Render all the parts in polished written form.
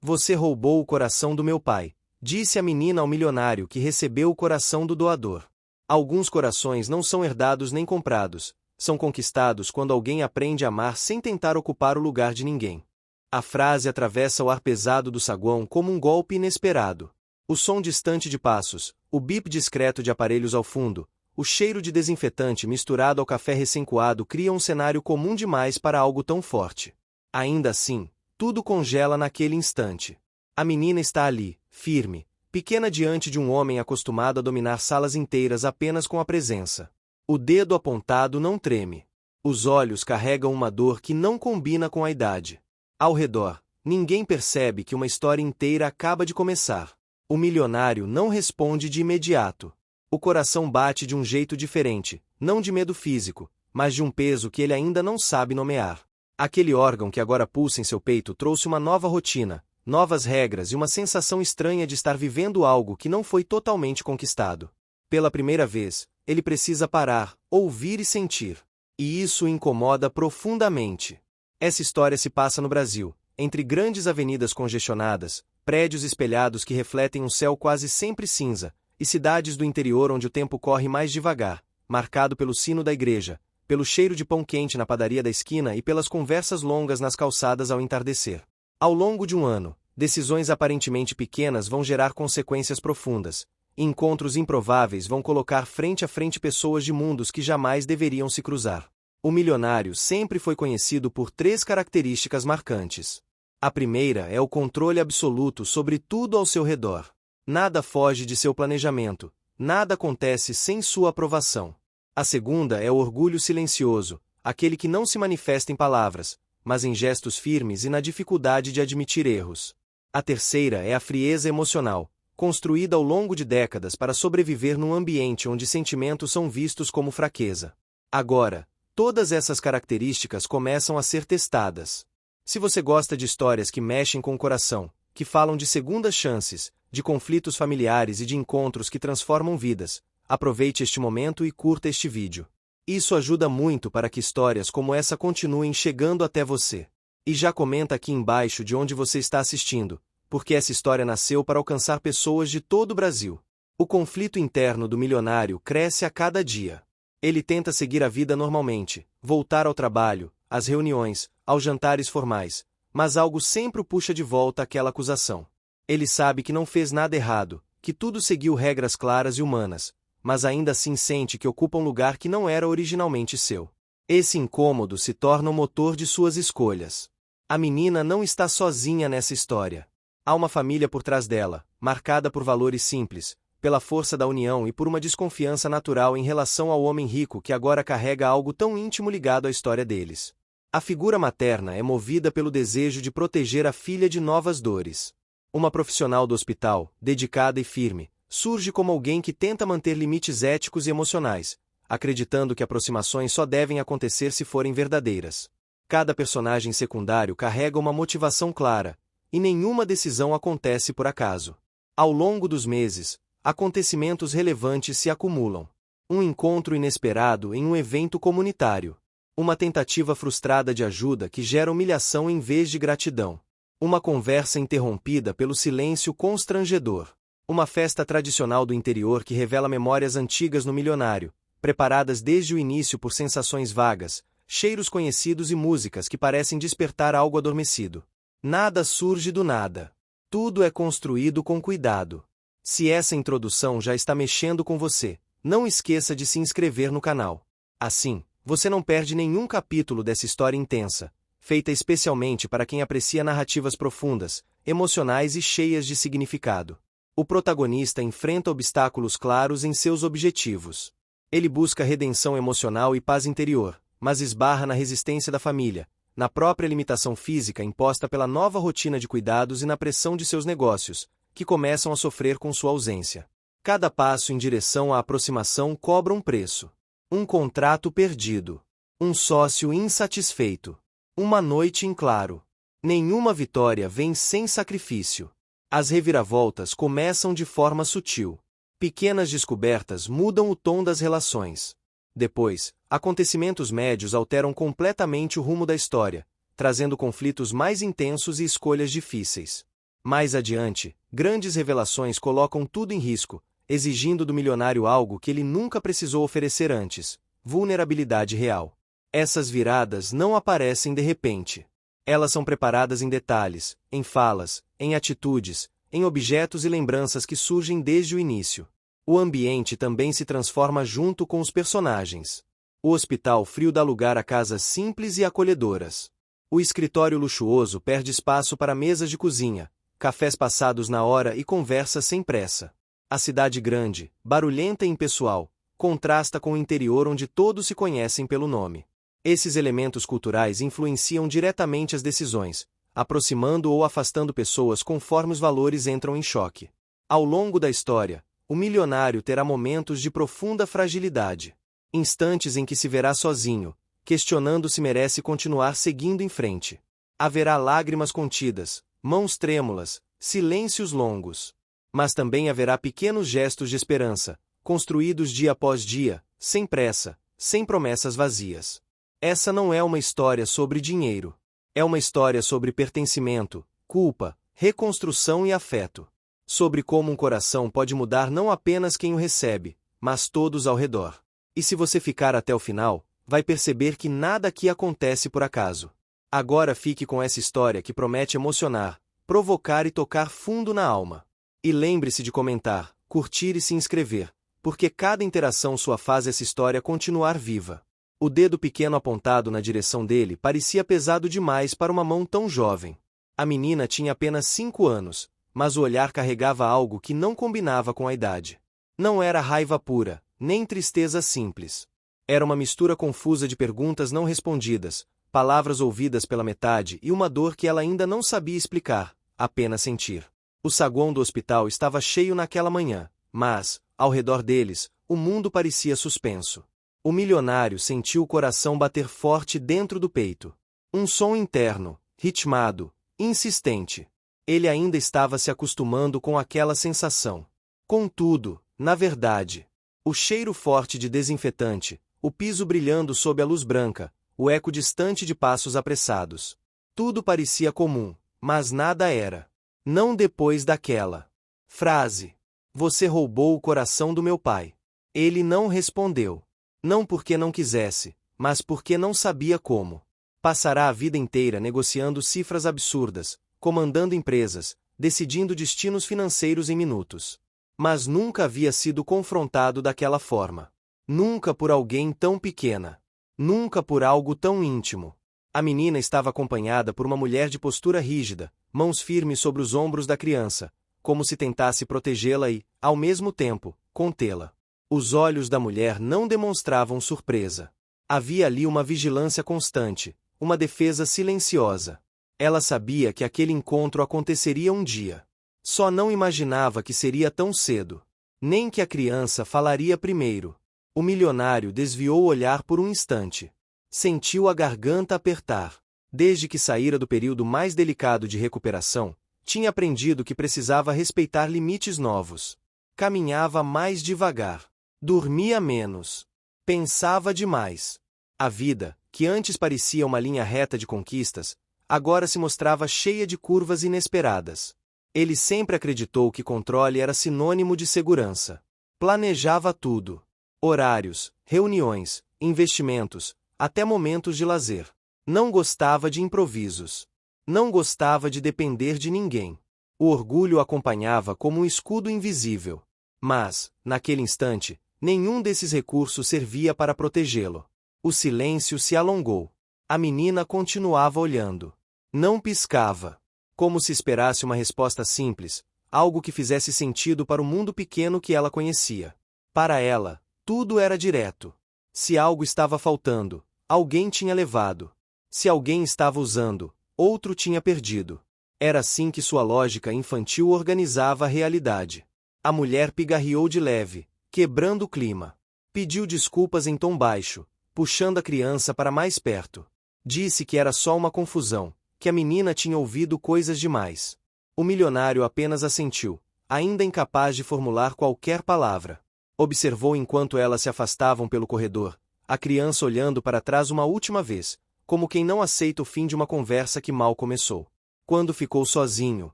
Você roubou o coração do meu pai, disse a menina ao milionário que recebeu o coração do doador. Alguns corações não são herdados nem comprados, são conquistados quando alguém aprende a amar sem tentar ocupar o lugar de ninguém. A frase atravessa o ar pesado do saguão como um golpe inesperado. O som distante de passos, o bip discreto de aparelhos ao fundo, o cheiro de desinfetante misturado ao café recém-coado criam um cenário comum demais para algo tão forte. Ainda assim, tudo congela naquele instante. A menina está ali, firme, pequena diante de um homem acostumado a dominar salas inteiras apenas com a presença. O dedo apontado não treme. Os olhos carregam uma dor que não combina com a idade. Ao redor, ninguém percebe que uma história inteira acaba de começar. O milionário não responde de imediato. O coração bate de um jeito diferente, não de medo físico, mas de um peso que ele ainda não sabe nomear. Aquele órgão que agora pulsa em seu peito trouxe uma nova rotina, novas regras e uma sensação estranha de estar vivendo algo que não foi totalmente conquistado. Pela primeira vez, ele precisa parar, ouvir e sentir. E isso o incomoda profundamente. Essa história se passa no Brasil, entre grandes avenidas congestionadas, prédios espelhados que refletem um céu quase sempre cinza, e cidades do interior onde o tempo corre mais devagar, marcado pelo sino da igreja, pelo cheiro de pão quente na padaria da esquina e pelas conversas longas nas calçadas ao entardecer. Ao longo de um ano, decisões aparentemente pequenas vão gerar consequências profundas, e encontros improváveis vão colocar frente a frente pessoas de mundos que jamais deveriam se cruzar. O milionário sempre foi conhecido por 3 características marcantes. A primeira é o controle absoluto sobre tudo ao seu redor. Nada foge de seu planejamento, nada acontece sem sua aprovação. A segunda é o orgulho silencioso, aquele que não se manifesta em palavras, mas em gestos firmes e na dificuldade de admitir erros. A terceira é a frieza emocional, construída ao longo de décadas para sobreviver num ambiente onde sentimentos são vistos como fraqueza. Agora, todas essas características começam a ser testadas. Se você gosta de histórias que mexem com o coração, que falam de segundas chances, de conflitos familiares e de encontros que transformam vidas, aproveite este momento e curta este vídeo. Isso ajuda muito para que histórias como essa continuem chegando até você. E já comenta aqui embaixo de onde você está assistindo, porque essa história nasceu para alcançar pessoas de todo o Brasil. O conflito interno do milionário cresce a cada dia. Ele tenta seguir a vida normalmente, voltar ao trabalho, às reuniões, aos jantares formais, mas algo sempre o puxa de volta àquela acusação. Ele sabe que não fez nada errado, que tudo seguiu regras claras e humanas, mas ainda assim sente que ocupa um lugar que não era originalmente seu. Esse incômodo se torna o motor de suas escolhas. A menina não está sozinha nessa história. Há uma família por trás dela, marcada por valores simples, pela força da união e por uma desconfiança natural em relação ao homem rico que agora carrega algo tão íntimo ligado à história deles. A figura materna é movida pelo desejo de proteger a filha de novas dores. Uma profissional do hospital, dedicada e firme, surge como alguém que tenta manter limites éticos e emocionais, acreditando que aproximações só devem acontecer se forem verdadeiras. Cada personagem secundário carrega uma motivação clara, e nenhuma decisão acontece por acaso. Ao longo dos meses, acontecimentos relevantes se acumulam. Um encontro inesperado em um evento comunitário. Uma tentativa frustrada de ajuda que gera humilhação em vez de gratidão. Uma conversa interrompida pelo silêncio constrangedor. Uma festa tradicional do interior que revela memórias antigas no milionário, preparadas desde o início por sensações vagas, cheiros conhecidos e músicas que parecem despertar algo adormecido. Nada surge do nada. Tudo é construído com cuidado. Se essa introdução já está mexendo com você, não esqueça de se inscrever no canal. Assim, você não perde nenhum capítulo dessa história intensa, feita especialmente para quem aprecia narrativas profundas, emocionais e cheias de significado. O protagonista enfrenta obstáculos claros em seus objetivos. Ele busca redenção emocional e paz interior, mas esbarra na resistência da família, na própria limitação física imposta pela nova rotina de cuidados e na pressão de seus negócios, que começam a sofrer com sua ausência. Cada passo em direção à aproximação cobra um preço. Um contrato perdido. Um sócio insatisfeito. Uma noite em claro. Nenhuma vitória vem sem sacrifício. As reviravoltas começam de forma sutil. Pequenas descobertas mudam o tom das relações. Depois, acontecimentos médios alteram completamente o rumo da história, trazendo conflitos mais intensos e escolhas difíceis. Mais adiante, grandes revelações colocam tudo em risco, exigindo do milionário algo que ele nunca precisou oferecer antes: vulnerabilidade real. Essas viradas não aparecem de repente. Elas são preparadas em detalhes, em falas, em atitudes, em objetos e lembranças que surgem desde o início. O ambiente também se transforma junto com os personagens. O hospital frio dá lugar a casas simples e acolhedoras. O escritório luxuoso perde espaço para mesas de cozinha, cafés passados na hora e conversas sem pressa. A cidade grande, barulhenta e impessoal, contrasta com o interior onde todos se conhecem pelo nome. Esses elementos culturais influenciam diretamente as decisões, aproximando ou afastando pessoas conforme os valores entram em choque. Ao longo da história, o milionário terá momentos de profunda fragilidade. Instantes em que se verá sozinho, questionando se merece continuar seguindo em frente. Haverá lágrimas contidas, mãos trêmulas, silêncios longos. Mas também haverá pequenos gestos de esperança, construídos dia após dia, sem pressa, sem promessas vazias. Essa não é uma história sobre dinheiro. É uma história sobre pertencimento, culpa, reconstrução e afeto. Sobre como um coração pode mudar não apenas quem o recebe, mas todos ao redor. E se você ficar até o final, vai perceber que nada aqui acontece por acaso. Agora fique com essa história que promete emocionar, provocar e tocar fundo na alma. E lembre-se de comentar, curtir e se inscrever, porque cada interação sua faz essa história continuar viva. O dedo pequeno apontado na direção dele parecia pesado demais para uma mão tão jovem. A menina tinha apenas 5 anos, mas o olhar carregava algo que não combinava com a idade. Não era raiva pura, nem tristeza simples. Era uma mistura confusa de perguntas não respondidas, palavras ouvidas pela metade e uma dor que ela ainda não sabia explicar, apenas sentir. O saguão do hospital estava cheio naquela manhã, mas, ao redor deles, o mundo parecia suspenso. O milionário sentiu o coração bater forte dentro do peito. Um som interno, ritmado, insistente. Ele ainda estava se acostumando com aquela sensação. Contudo, na verdade, o cheiro forte de desinfetante, o piso brilhando sob a luz branca, o eco distante de passos apressados. Tudo parecia comum, mas nada era. Não depois daquela frase. Você roubou o coração do meu pai. Ele não respondeu. Não porque não quisesse, mas porque não sabia como. Passará a vida inteira negociando cifras absurdas, comandando empresas, decidindo destinos financeiros em minutos. Mas nunca havia sido confrontado daquela forma. Nunca por alguém tão pequena. Nunca por algo tão íntimo. A menina estava acompanhada por uma mulher de postura rígida, mãos firmes sobre os ombros da criança, como se tentasse protegê-la e, ao mesmo tempo, contê-la. Os olhos da mulher não demonstravam surpresa. Havia ali uma vigilância constante, uma defesa silenciosa. Ela sabia que aquele encontro aconteceria um dia. Só não imaginava que seria tão cedo. Nem que a criança falaria primeiro. O milionário desviou o olhar por um instante. Sentiu a garganta apertar. Desde que saíra do período mais delicado de recuperação, tinha aprendido que precisava respeitar limites novos. Caminhava mais devagar. Dormia menos. Pensava demais. A vida, que antes parecia uma linha reta de conquistas, agora se mostrava cheia de curvas inesperadas. Ele sempre acreditou que controle era sinônimo de segurança. Planejava tudo. Horários, reuniões, investimentos, até momentos de lazer. Não gostava de improvisos. Não gostava de depender de ninguém. O orgulho o acompanhava como um escudo invisível. Mas, naquele instante, nenhum desses recursos servia para protegê-lo. O silêncio se alongou. A menina continuava olhando. Não piscava. Como se esperasse uma resposta simples, algo que fizesse sentido para o mundo pequeno que ela conhecia. Para ela, tudo era direto. Se algo estava faltando, alguém tinha levado. Se alguém estava usando, outro tinha perdido. Era assim que sua lógica infantil organizava a realidade. A mulher pigarreou de leve, quebrando o clima. Pediu desculpas em tom baixo, puxando a criança para mais perto. Disse que era só uma confusão, que a menina tinha ouvido coisas demais. O milionário apenas assentiu, ainda incapaz de formular qualquer palavra. Observou enquanto elas se afastavam pelo corredor, a criança olhando para trás uma última vez, como quem não aceita o fim de uma conversa que mal começou. Quando ficou sozinho,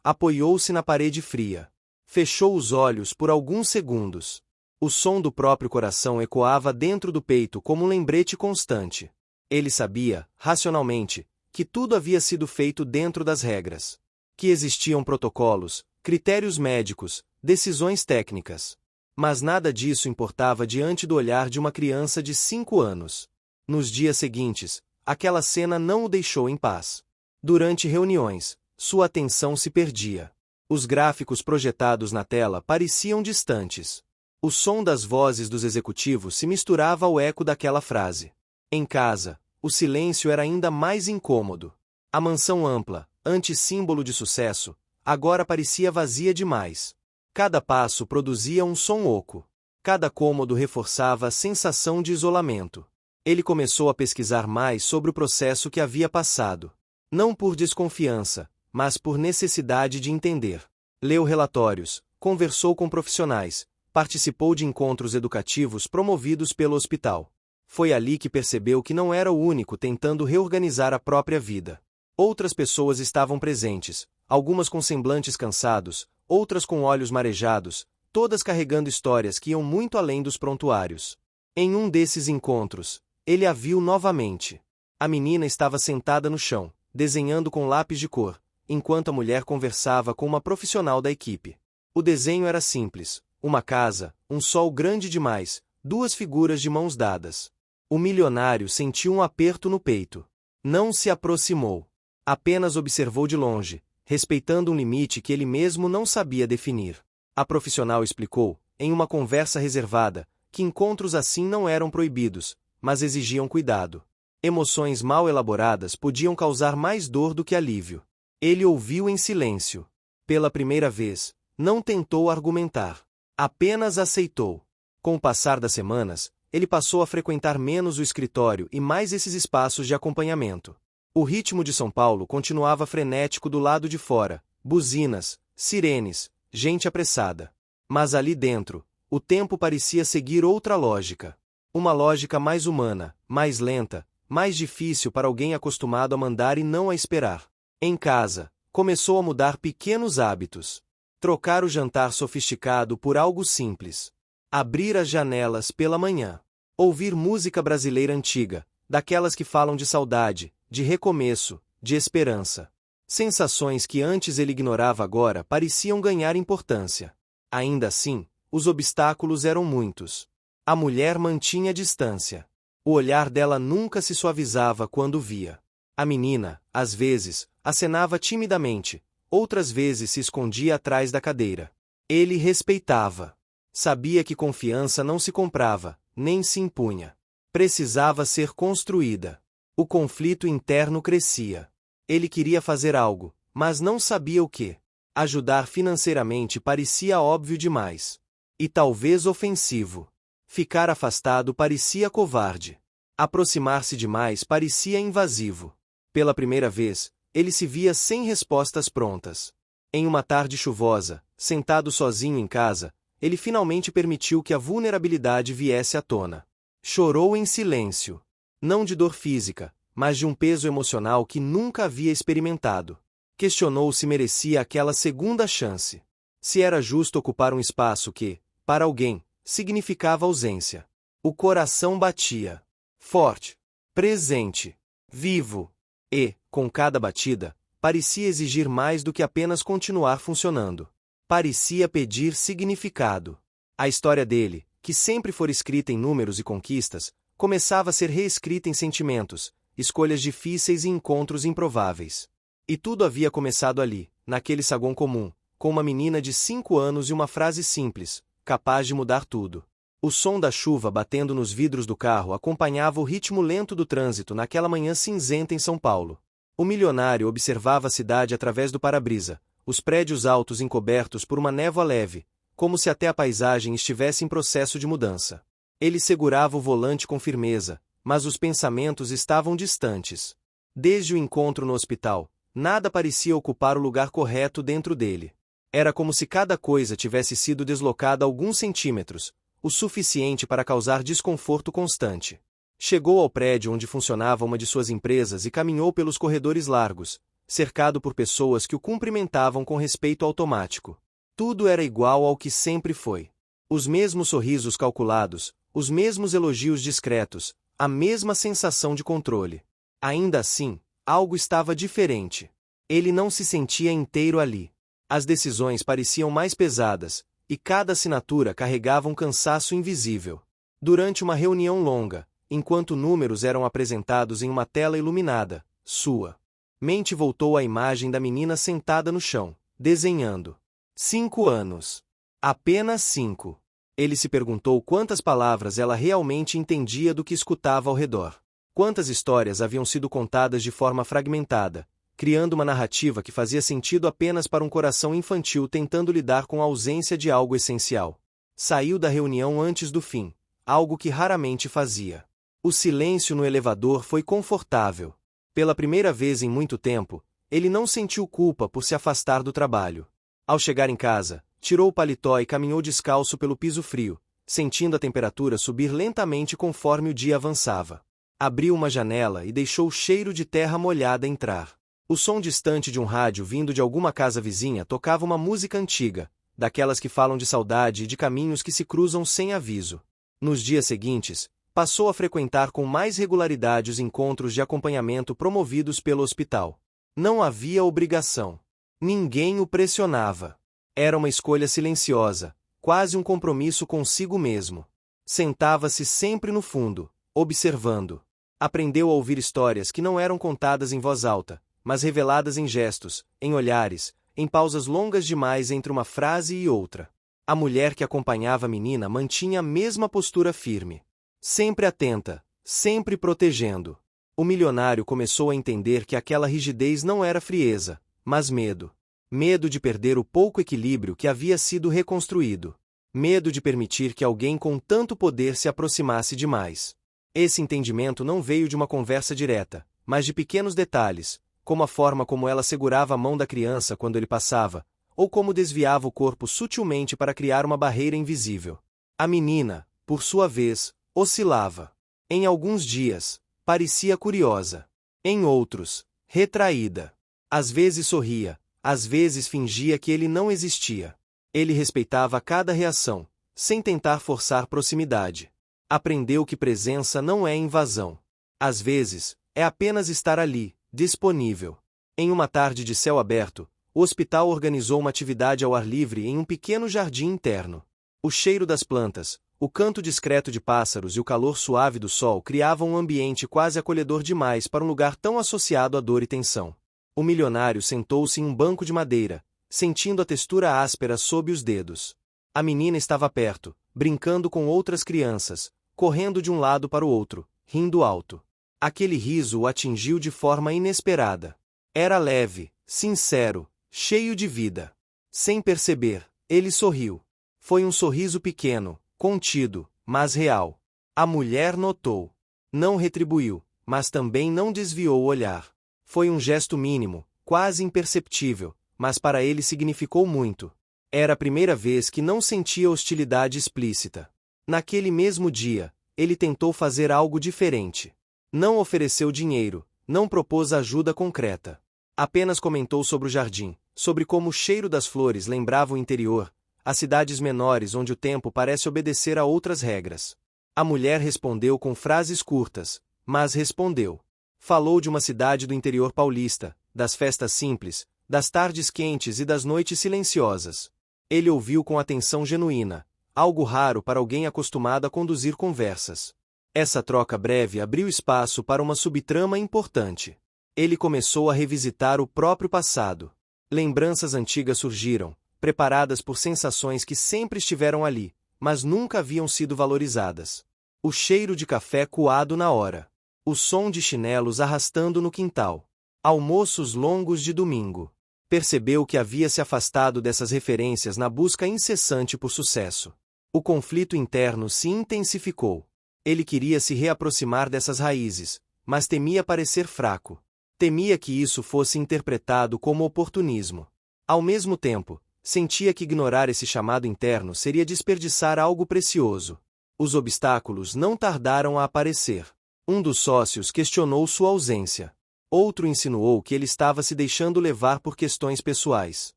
Apoiou-se na parede fria. Fechou os olhos por alguns segundos. O som do próprio coração ecoava dentro do peito como um lembrete constante. Ele sabia, racionalmente, que tudo havia sido feito dentro das regras. Que existiam protocolos, critérios médicos, decisões técnicas. Mas nada disso importava diante do olhar de uma criança de 5 anos. Nos dias seguintes, aquela cena não o deixou em paz. Durante reuniões, sua atenção se perdia. Os gráficos projetados na tela pareciam distantes. O som das vozes dos executivos se misturava ao eco daquela frase. Em casa, o silêncio era ainda mais incômodo. A mansão ampla, antissímbolo de sucesso, agora parecia vazia demais. Cada passo produzia um som oco. Cada cômodo reforçava a sensação de isolamento. Ele começou a pesquisar mais sobre o processo que havia passado. Não por desconfiança, mas por necessidade de entender. Leu relatórios, conversou com profissionais, participou de encontros educativos promovidos pelo hospital. Foi ali que percebeu que não era o único tentando reorganizar a própria vida. Outras pessoas estavam presentes, algumas com semblantes cansados, outras com olhos marejados, todas carregando histórias que iam muito além dos prontuários. Em um desses encontros, ele a viu novamente. A menina estava sentada no chão, desenhando com lápis de cor, enquanto a mulher conversava com uma profissional da equipe. O desenho era simples: uma casa, um sol grande demais, duas figuras de mãos dadas. O milionário sentiu um aperto no peito. Não se aproximou. Apenas observou de longe, respeitando um limite que ele mesmo não sabia definir. A profissional explicou, em uma conversa reservada, que encontros assim não eram proibidos, mas exigiam cuidado. Emoções mal elaboradas podiam causar mais dor do que alívio. Ele ouviu em silêncio. Pela primeira vez, não tentou argumentar. Apenas aceitou. Com o passar das semanas, ele passou a frequentar menos o escritório e mais esses espaços de acompanhamento. O ritmo de São Paulo continuava frenético do lado de fora, buzinas, sirenes, gente apressada. Mas ali dentro, o tempo parecia seguir outra lógica. Uma lógica mais humana, mais lenta, mais difícil para alguém acostumado a mandar e não a esperar. Em casa, começou a mudar pequenos hábitos. Trocar o jantar sofisticado por algo simples. Abrir as janelas pela manhã. Ouvir música brasileira antiga, daquelas que falam de saudade, de recomeço, de esperança. Sensações que antes ele ignorava agora pareciam ganhar importância. Ainda assim, os obstáculos eram muitos. A mulher mantinha distância. O olhar dela nunca se suavizava quando via. A menina, às vezes, acenava timidamente, outras vezes se escondia atrás da cadeira. Ele respeitava. Sabia que confiança não se comprava, nem se impunha. Precisava ser construída. O conflito interno crescia. Ele queria fazer algo, mas não sabia o que. Ajudar financeiramente parecia óbvio demais. E talvez ofensivo. Ficar afastado parecia covarde. Aproximar-se demais parecia invasivo. Pela primeira vez, ele se via sem respostas prontas. Em uma tarde chuvosa, sentado sozinho em casa, ele finalmente permitiu que a vulnerabilidade viesse à tona. Chorou em silêncio. Não de dor física, mas de um peso emocional que nunca havia experimentado. Questionou se merecia aquela segunda chance. Se era justo ocupar um espaço que, para alguém, significava ausência. O coração batia. Forte. Presente. Vivo. E, com cada batida, parecia exigir mais do que apenas continuar funcionando. Parecia pedir significado. A história dele, que sempre fora escrita em números e conquistas, começava a ser reescrita em sentimentos, escolhas difíceis e encontros improváveis. E tudo havia começado ali, naquele saguão comum, com uma menina de 5 anos e uma frase simples, capaz de mudar tudo. O som da chuva batendo nos vidros do carro acompanhava o ritmo lento do trânsito naquela manhã cinzenta em São Paulo. O milionário observava a cidade através do para-brisa, os prédios altos encobertos por uma névoa leve, como se até a paisagem estivesse em processo de mudança. Ele segurava o volante com firmeza, mas os pensamentos estavam distantes. Desde o encontro no hospital, nada parecia ocupar o lugar correto dentro dele. Era como se cada coisa tivesse sido deslocada alguns centímetros, o suficiente para causar desconforto constante. Chegou ao prédio onde funcionava uma de suas empresas e caminhou pelos corredores largos, cercado por pessoas que o cumprimentavam com respeito automático. Tudo era igual ao que sempre foi. Os mesmos sorrisos calculados, os mesmos elogios discretos, a mesma sensação de controle. Ainda assim, algo estava diferente. Ele não se sentia inteiro ali. As decisões pareciam mais pesadas, e cada assinatura carregava um cansaço invisível. Durante uma reunião longa, enquanto números eram apresentados em uma tela iluminada, sua mente voltou à imagem da menina sentada no chão, desenhando. 5 anos. Apenas 5. Ele se perguntou quantas palavras ela realmente entendia do que escutava ao redor. Quantas histórias haviam sido contadas de forma fragmentada, criando uma narrativa que fazia sentido apenas para um coração infantil tentando lidar com a ausência de algo essencial. Saiu da reunião antes do fim, algo que raramente fazia. O silêncio no elevador foi confortável. Pela primeira vez em muito tempo, ele não sentiu culpa por se afastar do trabalho. Ao chegar em casa, tirou o paletó e caminhou descalço pelo piso frio, sentindo a temperatura subir lentamente conforme o dia avançava. Abriu uma janela e deixou o cheiro de terra molhada entrar. O som distante de um rádio vindo de alguma casa vizinha tocava uma música antiga, daquelas que falam de saudade e de caminhos que se cruzam sem aviso. Nos dias seguintes, passou a frequentar com mais regularidade os encontros de acompanhamento promovidos pelo hospital. Não havia obrigação. Ninguém o pressionava. Era uma escolha silenciosa, quase um compromisso consigo mesmo. Sentava-se sempre no fundo, observando. Aprendeu a ouvir histórias que não eram contadas em voz alta, mas reveladas em gestos, em olhares, em pausas longas demais entre uma frase e outra. A mulher que acompanhava a menina mantinha a mesma postura firme. Sempre atenta, sempre protegendo. O milionário começou a entender que aquela rigidez não era frieza, mas medo. Medo de perder o pouco equilíbrio que havia sido reconstruído. Medo de permitir que alguém com tanto poder se aproximasse demais. Esse entendimento não veio de uma conversa direta, mas de pequenos detalhes, como a forma como ela segurava a mão da criança quando ele passava, ou como desviava o corpo sutilmente para criar uma barreira invisível. A menina, por sua vez, oscilava. Em alguns dias, parecia curiosa. Em outros, retraída. Às vezes sorria, às vezes fingia que ele não existia. Ele respeitava cada reação, sem tentar forçar proximidade. Aprendeu que presença não é invasão. Às vezes, é apenas estar ali, disponível. Em uma tarde de céu aberto, o hospital organizou uma atividade ao ar livre em um pequeno jardim interno. O cheiro das plantas, o canto discreto de pássaros e o calor suave do sol criavam um ambiente quase acolhedor demais para um lugar tão associado à dor e tensão. O milionário sentou-se em um banco de madeira, sentindo a textura áspera sob os dedos. A menina estava perto, brincando com outras crianças, correndo de um lado para o outro, rindo alto. Aquele riso o atingiu de forma inesperada. Era leve, sincero, cheio de vida. Sem perceber, ele sorriu. Foi um sorriso pequeno, contido, mas real. A mulher notou. Não retribuiu, mas também não desviou o olhar. Foi um gesto mínimo, quase imperceptível, mas para ele significou muito. Era a primeira vez que não sentia hostilidade explícita. Naquele mesmo dia, ele tentou fazer algo diferente. Não ofereceu dinheiro, não propôs ajuda concreta. Apenas comentou sobre o jardim, sobre como o cheiro das flores lembrava o interior, as cidades menores onde o tempo parece obedecer a outras regras. A mulher respondeu com frases curtas, mas respondeu. Falou de uma cidade do interior paulista, das festas simples, das tardes quentes e das noites silenciosas. Ele ouviu com atenção genuína, algo raro para alguém acostumado a conduzir conversas. Essa troca breve abriu espaço para uma subtrama importante. Ele começou a revisitar o próprio passado. Lembranças antigas surgiram, preparadas por sensações que sempre estiveram ali, mas nunca haviam sido valorizadas. O cheiro de café coado na hora. O som de chinelos arrastando no quintal. Almoços longos de domingo. Percebeu que havia se afastado dessas referências na busca incessante por sucesso. O conflito interno se intensificou. Ele queria se reaproximar dessas raízes, mas temia parecer fraco. Temia que isso fosse interpretado como oportunismo. Ao mesmo tempo, sentia que ignorar esse chamado interno seria desperdiçar algo precioso. Os obstáculos não tardaram a aparecer. Um dos sócios questionou sua ausência. Outro insinuou que ele estava se deixando levar por questões pessoais.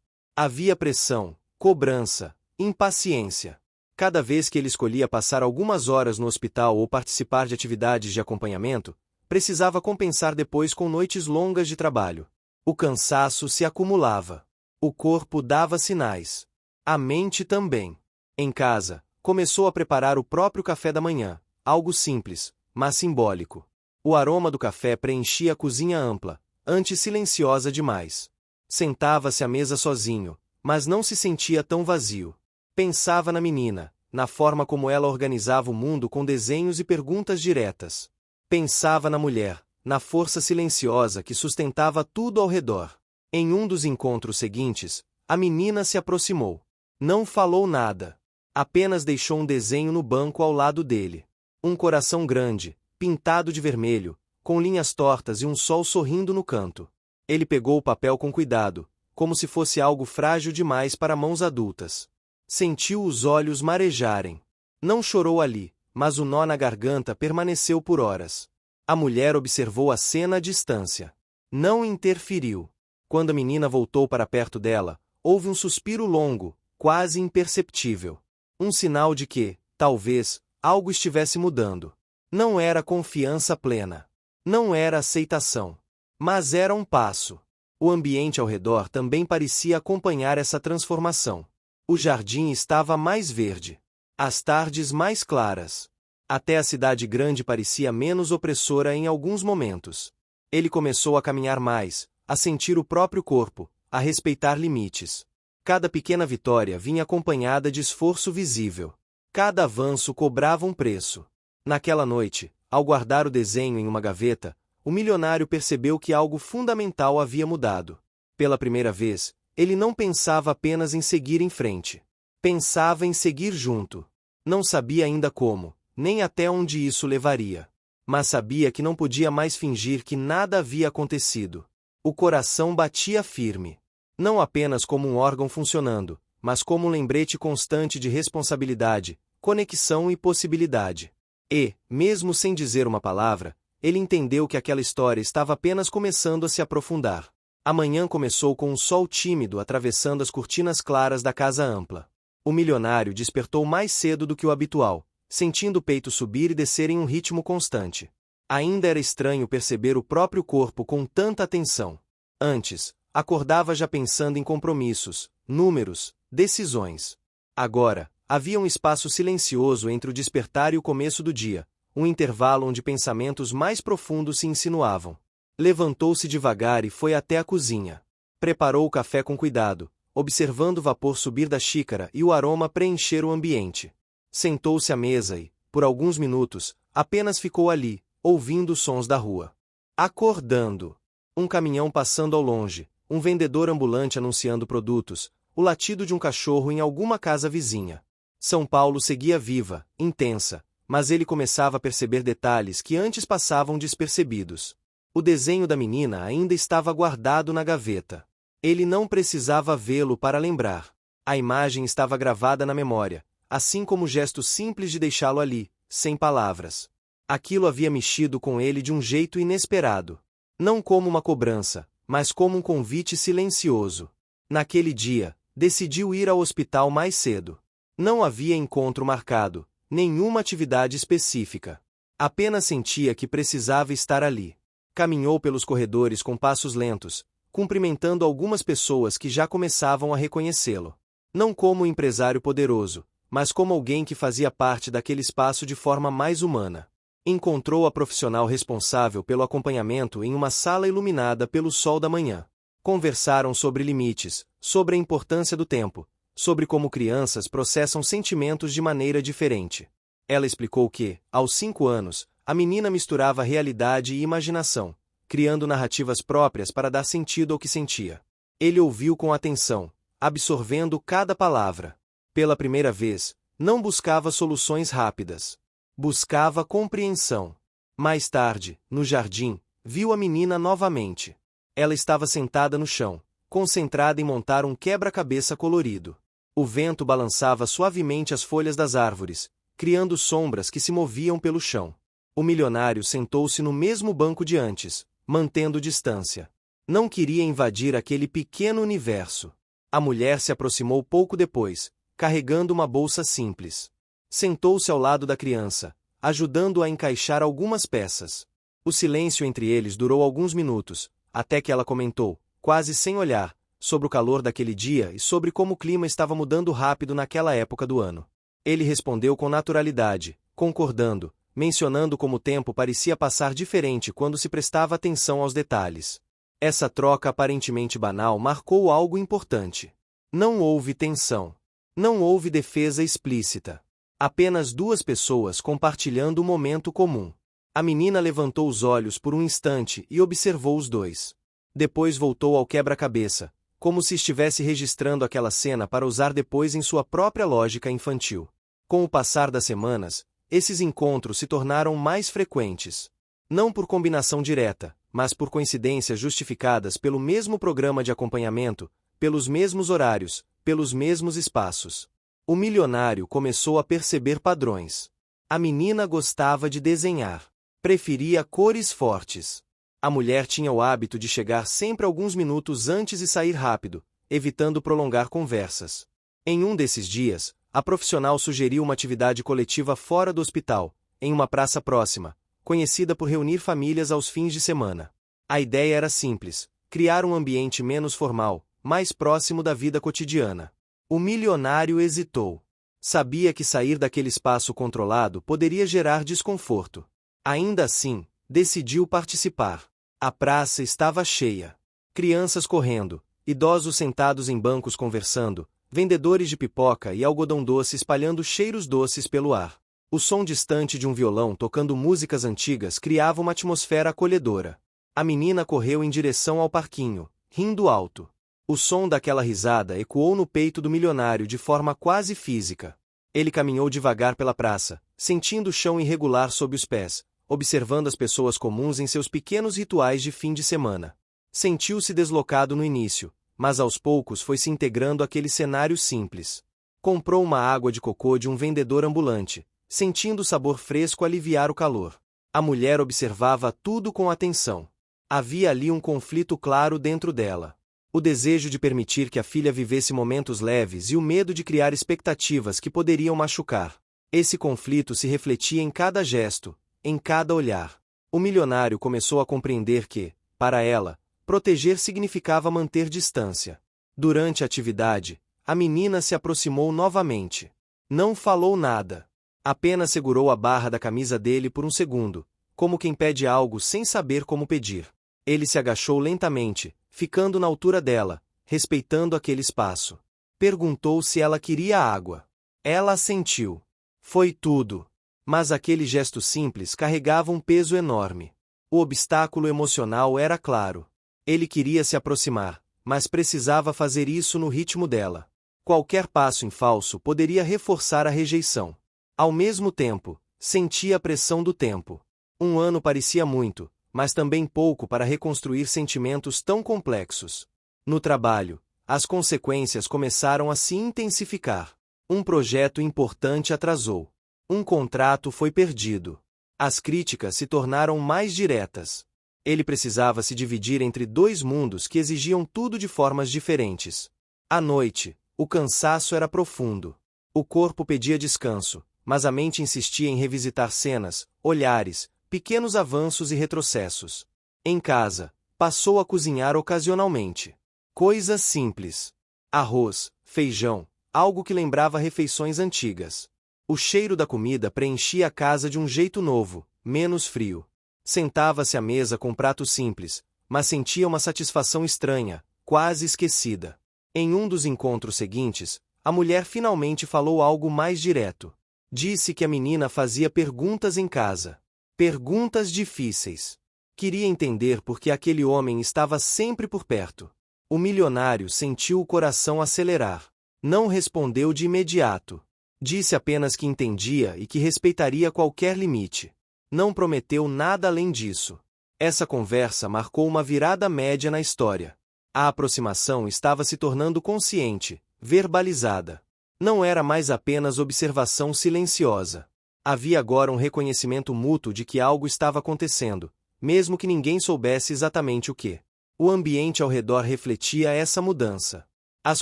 Havia pressão, cobrança, impaciência. Cada vez que ele escolhia passar algumas horas no hospital ou participar de atividades de acompanhamento, precisava compensar depois com noites longas de trabalho. O cansaço se acumulava. O corpo dava sinais. A mente também. Em casa, começou a preparar o próprio café da manhã, algo simples, mas simbólico. O aroma do café preenchia a cozinha ampla, antes silenciosa demais. Sentava-se à mesa sozinho, mas não se sentia tão vazio. Pensava na menina, na forma como ela organizava o mundo com desenhos e perguntas diretas. Pensava na mulher, na força silenciosa que sustentava tudo ao redor. Em um dos encontros seguintes, a menina se aproximou. Não falou nada. Apenas deixou um desenho no banco ao lado dele. Um coração grande, pintado de vermelho, com linhas tortas e um sol sorrindo no canto. Ele pegou o papel com cuidado, como se fosse algo frágil demais para mãos adultas. Sentiu os olhos marejarem. Não chorou ali, mas o nó na garganta permaneceu por horas. A mulher observou a cena à distância. Não interferiu. Quando a menina voltou para perto dela, houve um suspiro longo, quase imperceptível. Um sinal de que, talvez, algo estivesse mudando. Não era confiança plena. Não era aceitação. Mas era um passo. O ambiente ao redor também parecia acompanhar essa transformação. O jardim estava mais verde. As tardes mais claras. Até a cidade grande parecia menos opressora em alguns momentos. Ele começou a caminhar mais, a sentir o próprio corpo, a respeitar limites. Cada pequena vitória vinha acompanhada de esforço visível. Cada avanço cobrava um preço. Naquela noite, ao guardar o desenho em uma gaveta, o milionário percebeu que algo fundamental havia mudado. Pela primeira vez, ele não pensava apenas em seguir em frente. Pensava em seguir junto. Não sabia ainda como, nem até onde isso levaria. Mas sabia que não podia mais fingir que nada havia acontecido. O coração batia firme. Não apenas como um órgão funcionando, mas como um lembrete constante de responsabilidade, conexão e possibilidade. E, mesmo sem dizer uma palavra, ele entendeu que aquela história estava apenas começando a se aprofundar. A manhã começou com um sol tímido atravessando as cortinas claras da casa ampla. O milionário despertou mais cedo do que o habitual, sentindo o peito subir e descer em um ritmo constante. Ainda era estranho perceber o próprio corpo com tanta atenção. Antes, acordava já pensando em compromissos, números, decisões. Agora, havia um espaço silencioso entre o despertar e o começo do dia, um intervalo onde pensamentos mais profundos se insinuavam. Levantou-se devagar e foi até a cozinha. Preparou o café com cuidado, observando o vapor subir da xícara e o aroma preencher o ambiente. Sentou-se à mesa e, por alguns minutos, apenas ficou ali, ouvindo os sons da rua. Acordando. Um caminhão passando ao longe, um vendedor ambulante anunciando produtos, o latido de um cachorro em alguma casa vizinha. São Paulo seguia viva, intensa, mas ele começava a perceber detalhes que antes passavam despercebidos. O desenho da menina ainda estava guardado na gaveta. Ele não precisava vê-lo para lembrar. A imagem estava gravada na memória, assim como o gesto simples de deixá-lo ali, sem palavras. Aquilo havia mexido com ele de um jeito inesperado. Não como uma cobrança, mas como um convite silencioso. Naquele dia, decidiu ir ao hospital mais cedo. Não havia encontro marcado, nenhuma atividade específica. Apenas sentia que precisava estar ali. Caminhou pelos corredores com passos lentos, cumprimentando algumas pessoas que já começavam a reconhecê-lo. Não como um empresário poderoso, mas como alguém que fazia parte daquele espaço de forma mais humana. Encontrou a profissional responsável pelo acompanhamento em uma sala iluminada pelo sol da manhã. Conversaram sobre limites, sobre a importância do tempo, sobre como crianças processam sentimentos de maneira diferente. Ela explicou que, aos 5 anos, a menina misturava realidade e imaginação, criando narrativas próprias para dar sentido ao que sentia. Ele ouviu com atenção, absorvendo cada palavra. Pela primeira vez, não buscava soluções rápidas. Buscava compreensão. Mais tarde, no jardim, viu a menina novamente. Ela estava sentada no chão, concentrada em montar um quebra-cabeça colorido. O vento balançava suavemente as folhas das árvores, criando sombras que se moviam pelo chão. O milionário sentou-se no mesmo banco de antes, mantendo distância. Não queria invadir aquele pequeno universo. A mulher se aproximou pouco depois, carregando uma bolsa simples. Sentou-se ao lado da criança, ajudando-a a encaixar algumas peças. O silêncio entre eles durou alguns minutos, até que ela comentou, quase sem olhar, sobre o calor daquele dia e sobre como o clima estava mudando rápido naquela época do ano. Ele respondeu com naturalidade, concordando, mencionando como o tempo parecia passar diferente quando se prestava atenção aos detalhes. Essa troca aparentemente banal marcou algo importante. Não houve tensão. Não houve defesa explícita. Apenas duas pessoas compartilhando um momento comum. A menina levantou os olhos por um instante e observou os dois. Depois voltou ao quebra-cabeça, como se estivesse registrando aquela cena para usar depois em sua própria lógica infantil. Com o passar das semanas, esses encontros se tornaram mais frequentes. Não por combinação direta, mas por coincidências justificadas pelo mesmo programa de acompanhamento, pelos mesmos horários, pelos mesmos espaços. O milionário começou a perceber padrões. A menina gostava de desenhar. Preferia cores fortes. A mulher tinha o hábito de chegar sempre alguns minutos antes e sair rápido, evitando prolongar conversas. Em um desses dias, a profissional sugeriu uma atividade coletiva fora do hospital, em uma praça próxima, conhecida por reunir famílias aos fins de semana. A ideia era simples: criar um ambiente menos formal, mais próximo da vida cotidiana. O milionário hesitou. Sabia que sair daquele espaço controlado poderia gerar desconforto. Ainda assim, decidiu participar. A praça estava cheia. Crianças correndo, idosos sentados em bancos conversando, vendedores de pipoca e algodão doce espalhando cheiros doces pelo ar. O som distante de um violão tocando músicas antigas criava uma atmosfera acolhedora. A menina correu em direção ao parquinho, rindo alto. O som daquela risada ecoou no peito do milionário de forma quase física. Ele caminhou devagar pela praça, sentindo o chão irregular sob os pés, observando as pessoas comuns em seus pequenos rituais de fim de semana. Sentiu-se deslocado no início, mas aos poucos foi se integrando àquele cenário simples. Comprou uma água de cocô de um vendedor ambulante, sentindo o sabor fresco aliviar o calor. A mulher observava tudo com atenção. Havia ali um conflito claro dentro dela. O desejo de permitir que a filha vivesse momentos leves e o medo de criar expectativas que poderiam machucar. Esse conflito se refletia em cada gesto, em cada olhar. O milionário começou a compreender que, para ela, proteger significava manter distância. Durante a atividade, a menina se aproximou novamente. Não falou nada. Apenas segurou a barra da camisa dele por um segundo, como quem pede algo sem saber como pedir. Ele se agachou lentamente, ficando na altura dela, respeitando aquele espaço. Perguntou se ela queria água. Ela assentiu. Foi tudo. Mas aquele gesto simples carregava um peso enorme. O obstáculo emocional era claro. Ele queria se aproximar, mas precisava fazer isso no ritmo dela. Qualquer passo em falso poderia reforçar a rejeição. Ao mesmo tempo, sentia a pressão do tempo. Um ano parecia muito, mas também pouco para reconstruir sentimentos tão complexos. No trabalho, as consequências começaram a se intensificar. Um projeto importante atrasou. Um contrato foi perdido. As críticas se tornaram mais diretas. Ele precisava se dividir entre dois mundos que exigiam tudo de formas diferentes. À noite, o cansaço era profundo. O corpo pedia descanso, mas a mente insistia em revisitar cenas, olhares, pequenos avanços e retrocessos. Em casa, passou a cozinhar ocasionalmente. Coisas simples. Arroz, feijão, algo que lembrava refeições antigas. O cheiro da comida preenchia a casa de um jeito novo, menos frio. Sentava-se à mesa com pratos simples, mas sentia uma satisfação estranha, quase esquecida. Em um dos encontros seguintes, a mulher finalmente falou algo mais direto. Disse que a menina fazia perguntas em casa. Perguntas difíceis. Queria entender por que aquele homem estava sempre por perto. O milionário sentiu o coração acelerar. Não respondeu de imediato. Disse apenas que entendia e que respeitaria qualquer limite. Não prometeu nada além disso. Essa conversa marcou uma virada média na história. A aproximação estava se tornando consciente, verbalizada. Não era mais apenas observação silenciosa. Havia agora um reconhecimento mútuo de que algo estava acontecendo, mesmo que ninguém soubesse exatamente o que. O ambiente ao redor refletia essa mudança. As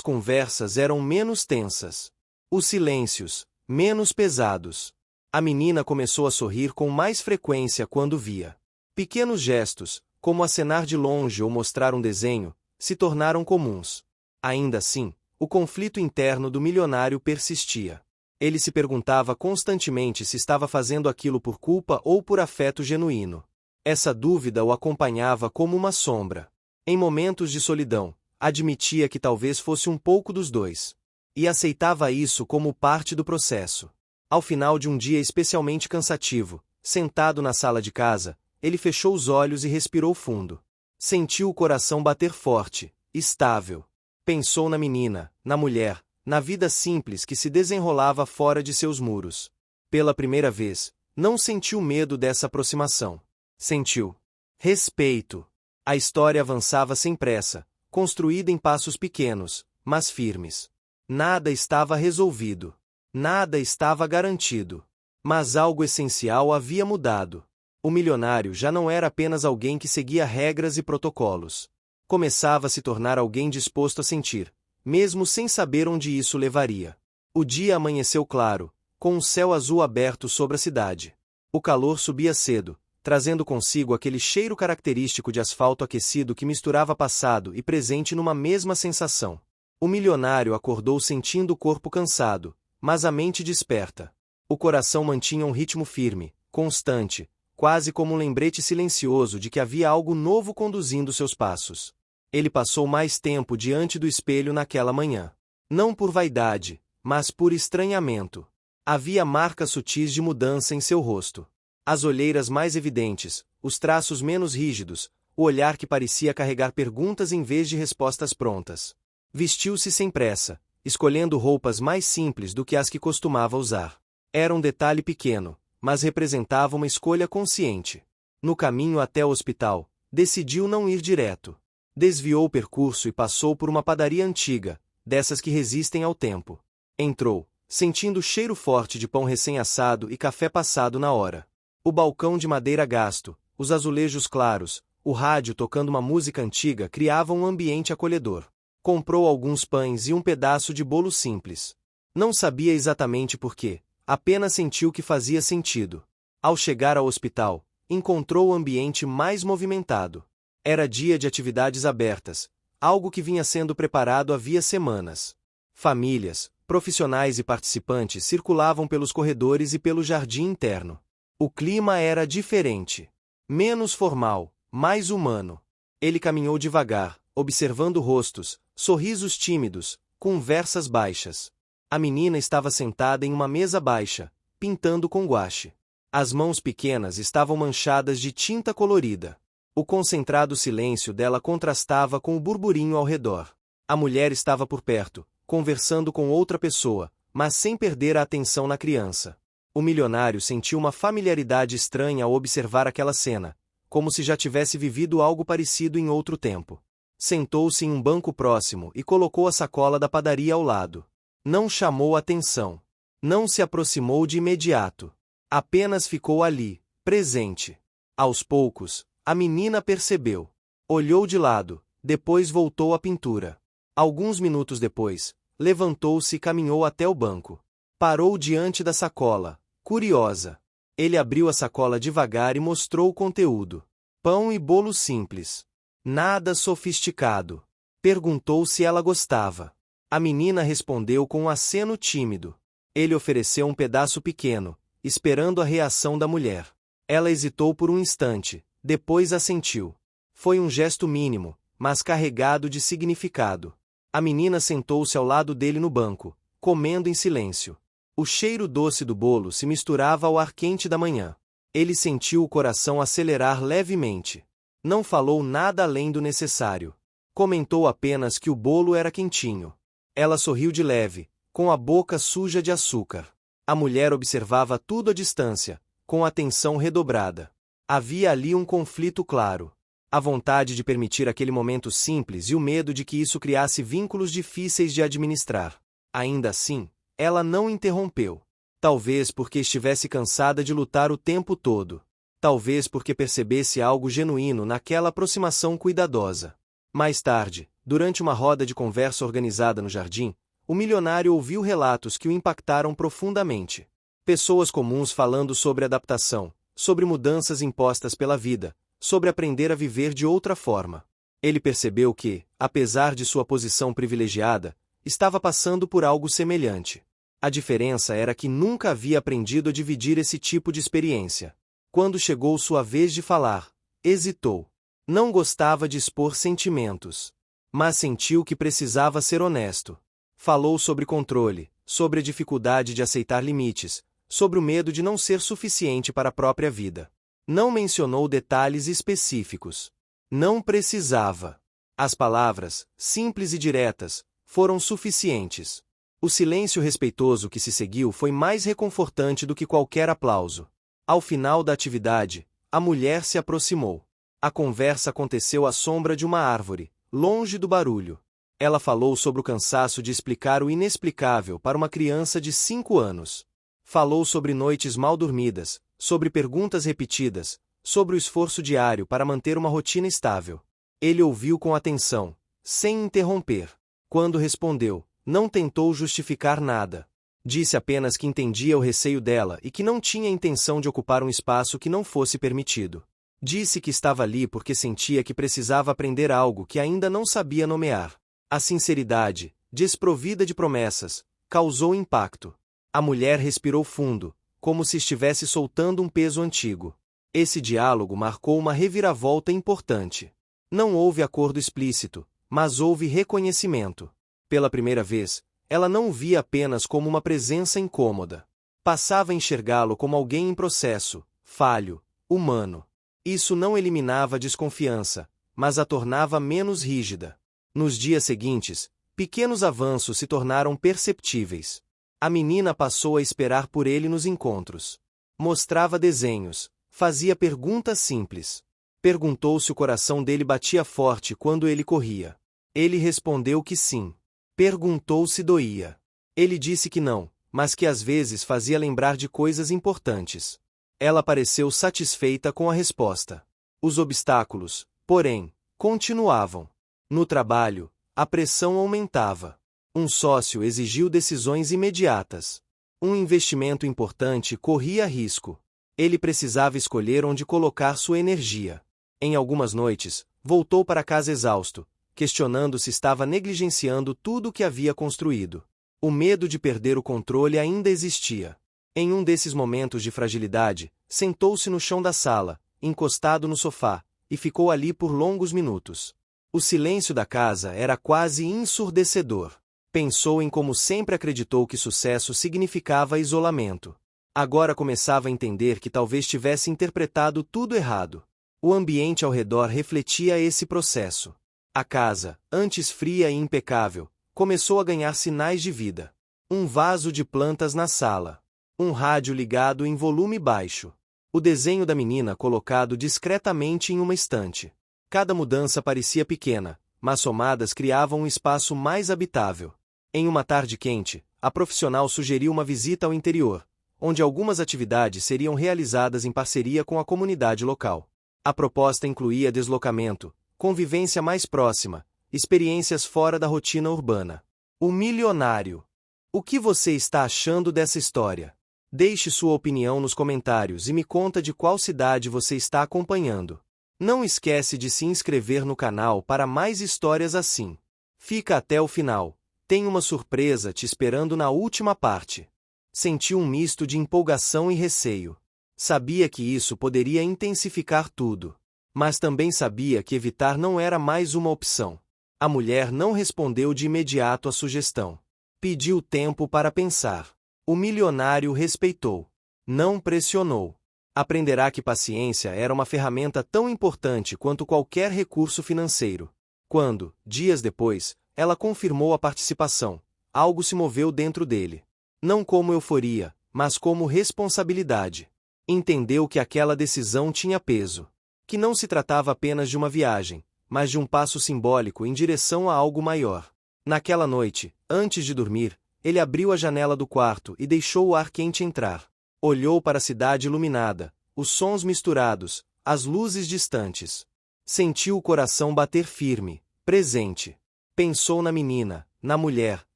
conversas eram menos tensas. Os silêncios, menos pesados. A menina começou a sorrir com mais frequência quando via. Pequenos gestos, como acenar de longe ou mostrar um desenho, se tornaram comuns. Ainda assim, o conflito interno do milionário persistia. Ele se perguntava constantemente se estava fazendo aquilo por culpa ou por afeto genuíno. Essa dúvida o acompanhava como uma sombra. Em momentos de solidão, admitia que talvez fosse um pouco dos dois. E aceitava isso como parte do processo. Ao final de um dia especialmente cansativo, sentado na sala de casa, ele fechou os olhos e respirou fundo. Sentiu o coração bater forte, estável. Pensou na menina, na mulher, na vida simples que se desenrolava fora de seus muros. Pela primeira vez, não sentiu medo dessa aproximação. Sentiu respeito. A história avançava sem pressa, construída em passos pequenos, mas firmes. Nada estava resolvido. Nada estava garantido. Mas algo essencial havia mudado. O milionário já não era apenas alguém que seguia regras e protocolos. Começava a se tornar alguém disposto a sentir, mesmo sem saber onde isso levaria. O dia amanheceu claro, com um céu azul aberto sobre a cidade. O calor subia cedo, trazendo consigo aquele cheiro característico de asfalto aquecido que misturava passado e presente numa mesma sensação. O milionário acordou sentindo o corpo cansado, mas a mente desperta. O coração mantinha um ritmo firme, constante, quase como um lembrete silencioso de que havia algo novo conduzindo seus passos. Ele passou mais tempo diante do espelho naquela manhã. Não por vaidade, mas por estranhamento. Havia marcas sutis de mudança em seu rosto. As olheiras mais evidentes, os traços menos rígidos, o olhar que parecia carregar perguntas em vez de respostas prontas. Vestiu-se sem pressa, escolhendo roupas mais simples do que as que costumava usar. Era um detalhe pequeno, mas representava uma escolha consciente. No caminho até o hospital, decidiu não ir direto. Desviou o percurso e passou por uma padaria antiga, dessas que resistem ao tempo. Entrou, sentindo o cheiro forte de pão recém-assado e café passado na hora. O balcão de madeira gasto, os azulejos claros, o rádio tocando uma música antiga criavam um ambiente acolhedor. Comprou alguns pães e um pedaço de bolo simples. Não sabia exatamente por quê, apenas sentiu que fazia sentido. Ao chegar ao hospital, encontrou o ambiente mais movimentado. Era dia de atividades abertas, algo que vinha sendo preparado havia semanas. Famílias, profissionais e participantes circulavam pelos corredores e pelo jardim interno. O clima era diferente. Menos formal, mais humano. Ele caminhou devagar, observando rostos, sorrisos tímidos, conversas baixas. A menina estava sentada em uma mesa baixa, pintando com guache. As mãos pequenas estavam manchadas de tinta colorida. O concentrado silêncio dela contrastava com o burburinho ao redor. A mulher estava por perto, conversando com outra pessoa, mas sem perder a atenção na criança. O milionário sentiu uma familiaridade estranha ao observar aquela cena, como se já tivesse vivido algo parecido em outro tempo. Sentou-se em um banco próximo e colocou a sacola da padaria ao lado. Não chamou atenção. Não se aproximou de imediato. Apenas ficou ali, presente. Aos poucos, a menina percebeu. Olhou de lado, depois voltou à pintura. Alguns minutos depois, levantou-se e caminhou até o banco. Parou diante da sacola, curiosa. Ele abriu a sacola devagar e mostrou o conteúdo. Pão e bolo simples. Nada sofisticado. Perguntou se ela gostava. A menina respondeu com um aceno tímido. Ele ofereceu um pedaço pequeno, esperando a reação da mulher. Ela hesitou por um instante, depois assentiu. Foi um gesto mínimo, mas carregado de significado. A menina sentou-se ao lado dele no banco, comendo em silêncio. O cheiro doce do bolo se misturava ao ar quente da manhã. Ele sentiu o coração acelerar levemente. Não falou nada além do necessário. Comentou apenas que o bolo era quentinho. Ela sorriu de leve, com a boca suja de açúcar. A mulher observava tudo à distância, com atenção redobrada. Havia ali um conflito claro. A vontade de permitir aquele momento simples e o medo de que isso criasse vínculos difíceis de administrar. Ainda assim, ela não interrompeu. Talvez porque estivesse cansada de lutar o tempo todo. Talvez porque percebesse algo genuíno naquela aproximação cuidadosa. Mais tarde, durante uma roda de conversa organizada no jardim, o milionário ouviu relatos que o impactaram profundamente. Pessoas comuns falando sobre adaptação, sobre mudanças impostas pela vida, sobre aprender a viver de outra forma. Ele percebeu que, apesar de sua posição privilegiada, estava passando por algo semelhante. A diferença era que nunca havia aprendido a dividir esse tipo de experiência. Quando chegou sua vez de falar, hesitou. Não gostava de expor sentimentos, mas sentiu que precisava ser honesto. Falou sobre controle, sobre a dificuldade de aceitar limites, sobre o medo de não ser suficiente para a própria vida. Não mencionou detalhes específicos. Não precisava. As palavras, simples e diretas, foram suficientes. O silêncio respeitoso que se seguiu foi mais reconfortante do que qualquer aplauso. Ao final da atividade, a mulher se aproximou. A conversa aconteceu à sombra de uma árvore, longe do barulho. Ela falou sobre o cansaço de explicar o inexplicável para uma criança de 5 anos. Falou sobre noites mal dormidas, sobre perguntas repetidas, sobre o esforço diário para manter uma rotina estável. Ele ouviu com atenção, sem interromper. Quando respondeu, não tentou justificar nada. Disse apenas que entendia o receio dela e que não tinha intenção de ocupar um espaço que não fosse permitido. Disse que estava ali porque sentia que precisava aprender algo que ainda não sabia nomear. A sinceridade, desprovida de promessas, causou impacto. A mulher respirou fundo, como se estivesse soltando um peso antigo. Esse diálogo marcou uma reviravolta importante. Não houve acordo explícito, mas houve reconhecimento. Pela primeira vez, ela não o via apenas como uma presença incômoda. Passava a enxergá-lo como alguém em processo, falho, humano. Isso não eliminava a desconfiança, mas a tornava menos rígida. Nos dias seguintes, pequenos avanços se tornaram perceptíveis. A menina passou a esperar por ele nos encontros. Mostrava desenhos, fazia perguntas simples. Perguntou se o coração dele batia forte quando ele corria. Ele respondeu que sim. Perguntou se doía. Ele disse que não, mas que às vezes fazia lembrar de coisas importantes. Ela pareceu satisfeita com a resposta. Os obstáculos, porém, continuavam. No trabalho, a pressão aumentava. Um sócio exigiu decisões imediatas. Um investimento importante corria risco. Ele precisava escolher onde colocar sua energia. Em algumas noites, voltou para casa exausto, questionando se estava negligenciando tudo o que havia construído. O medo de perder o controle ainda existia. Em um desses momentos de fragilidade, sentou-se no chão da sala, encostado no sofá, e ficou ali por longos minutos. O silêncio da casa era quase ensurdecedor. Pensou em como sempre acreditou que sucesso significava isolamento. Agora começava a entender que talvez tivesse interpretado tudo errado. O ambiente ao redor refletia esse processo. A casa, antes fria e impecável, começou a ganhar sinais de vida. Um vaso de plantas na sala. Um rádio ligado em volume baixo. O desenho da menina colocado discretamente em uma estante. Cada mudança parecia pequena, mas somadas criavam um espaço mais habitável. Em uma tarde quente, a profissional sugeriu uma visita ao interior, onde algumas atividades seriam realizadas em parceria com a comunidade local. A proposta incluía deslocamento, convivência mais próxima, experiências fora da rotina urbana. O milionário. O que você está achando dessa história? Deixe sua opinião nos comentários e me conta de qual cidade você está acompanhando. Não esquece de se inscrever no canal para mais histórias assim. Fica até o final. Tem uma surpresa te esperando na última parte. Sentiu um misto de empolgação e receio. Sabia que isso poderia intensificar tudo. Mas também sabia que evitar não era mais uma opção. A mulher não respondeu de imediato à sugestão. Pediu tempo para pensar. O milionário respeitou. Não pressionou. Aprenderá que paciência era uma ferramenta tão importante quanto qualquer recurso financeiro. Quando, dias depois, ela confirmou a participação, algo se moveu dentro dele. Não como euforia, mas como responsabilidade. Entendeu que aquela decisão tinha peso. Que não se tratava apenas de uma viagem, mas de um passo simbólico em direção a algo maior. Naquela noite, antes de dormir, ele abriu a janela do quarto e deixou o ar quente entrar. Olhou para a cidade iluminada, os sons misturados, as luzes distantes. Sentiu o coração bater firme, presente. Pensou na menina, na mulher,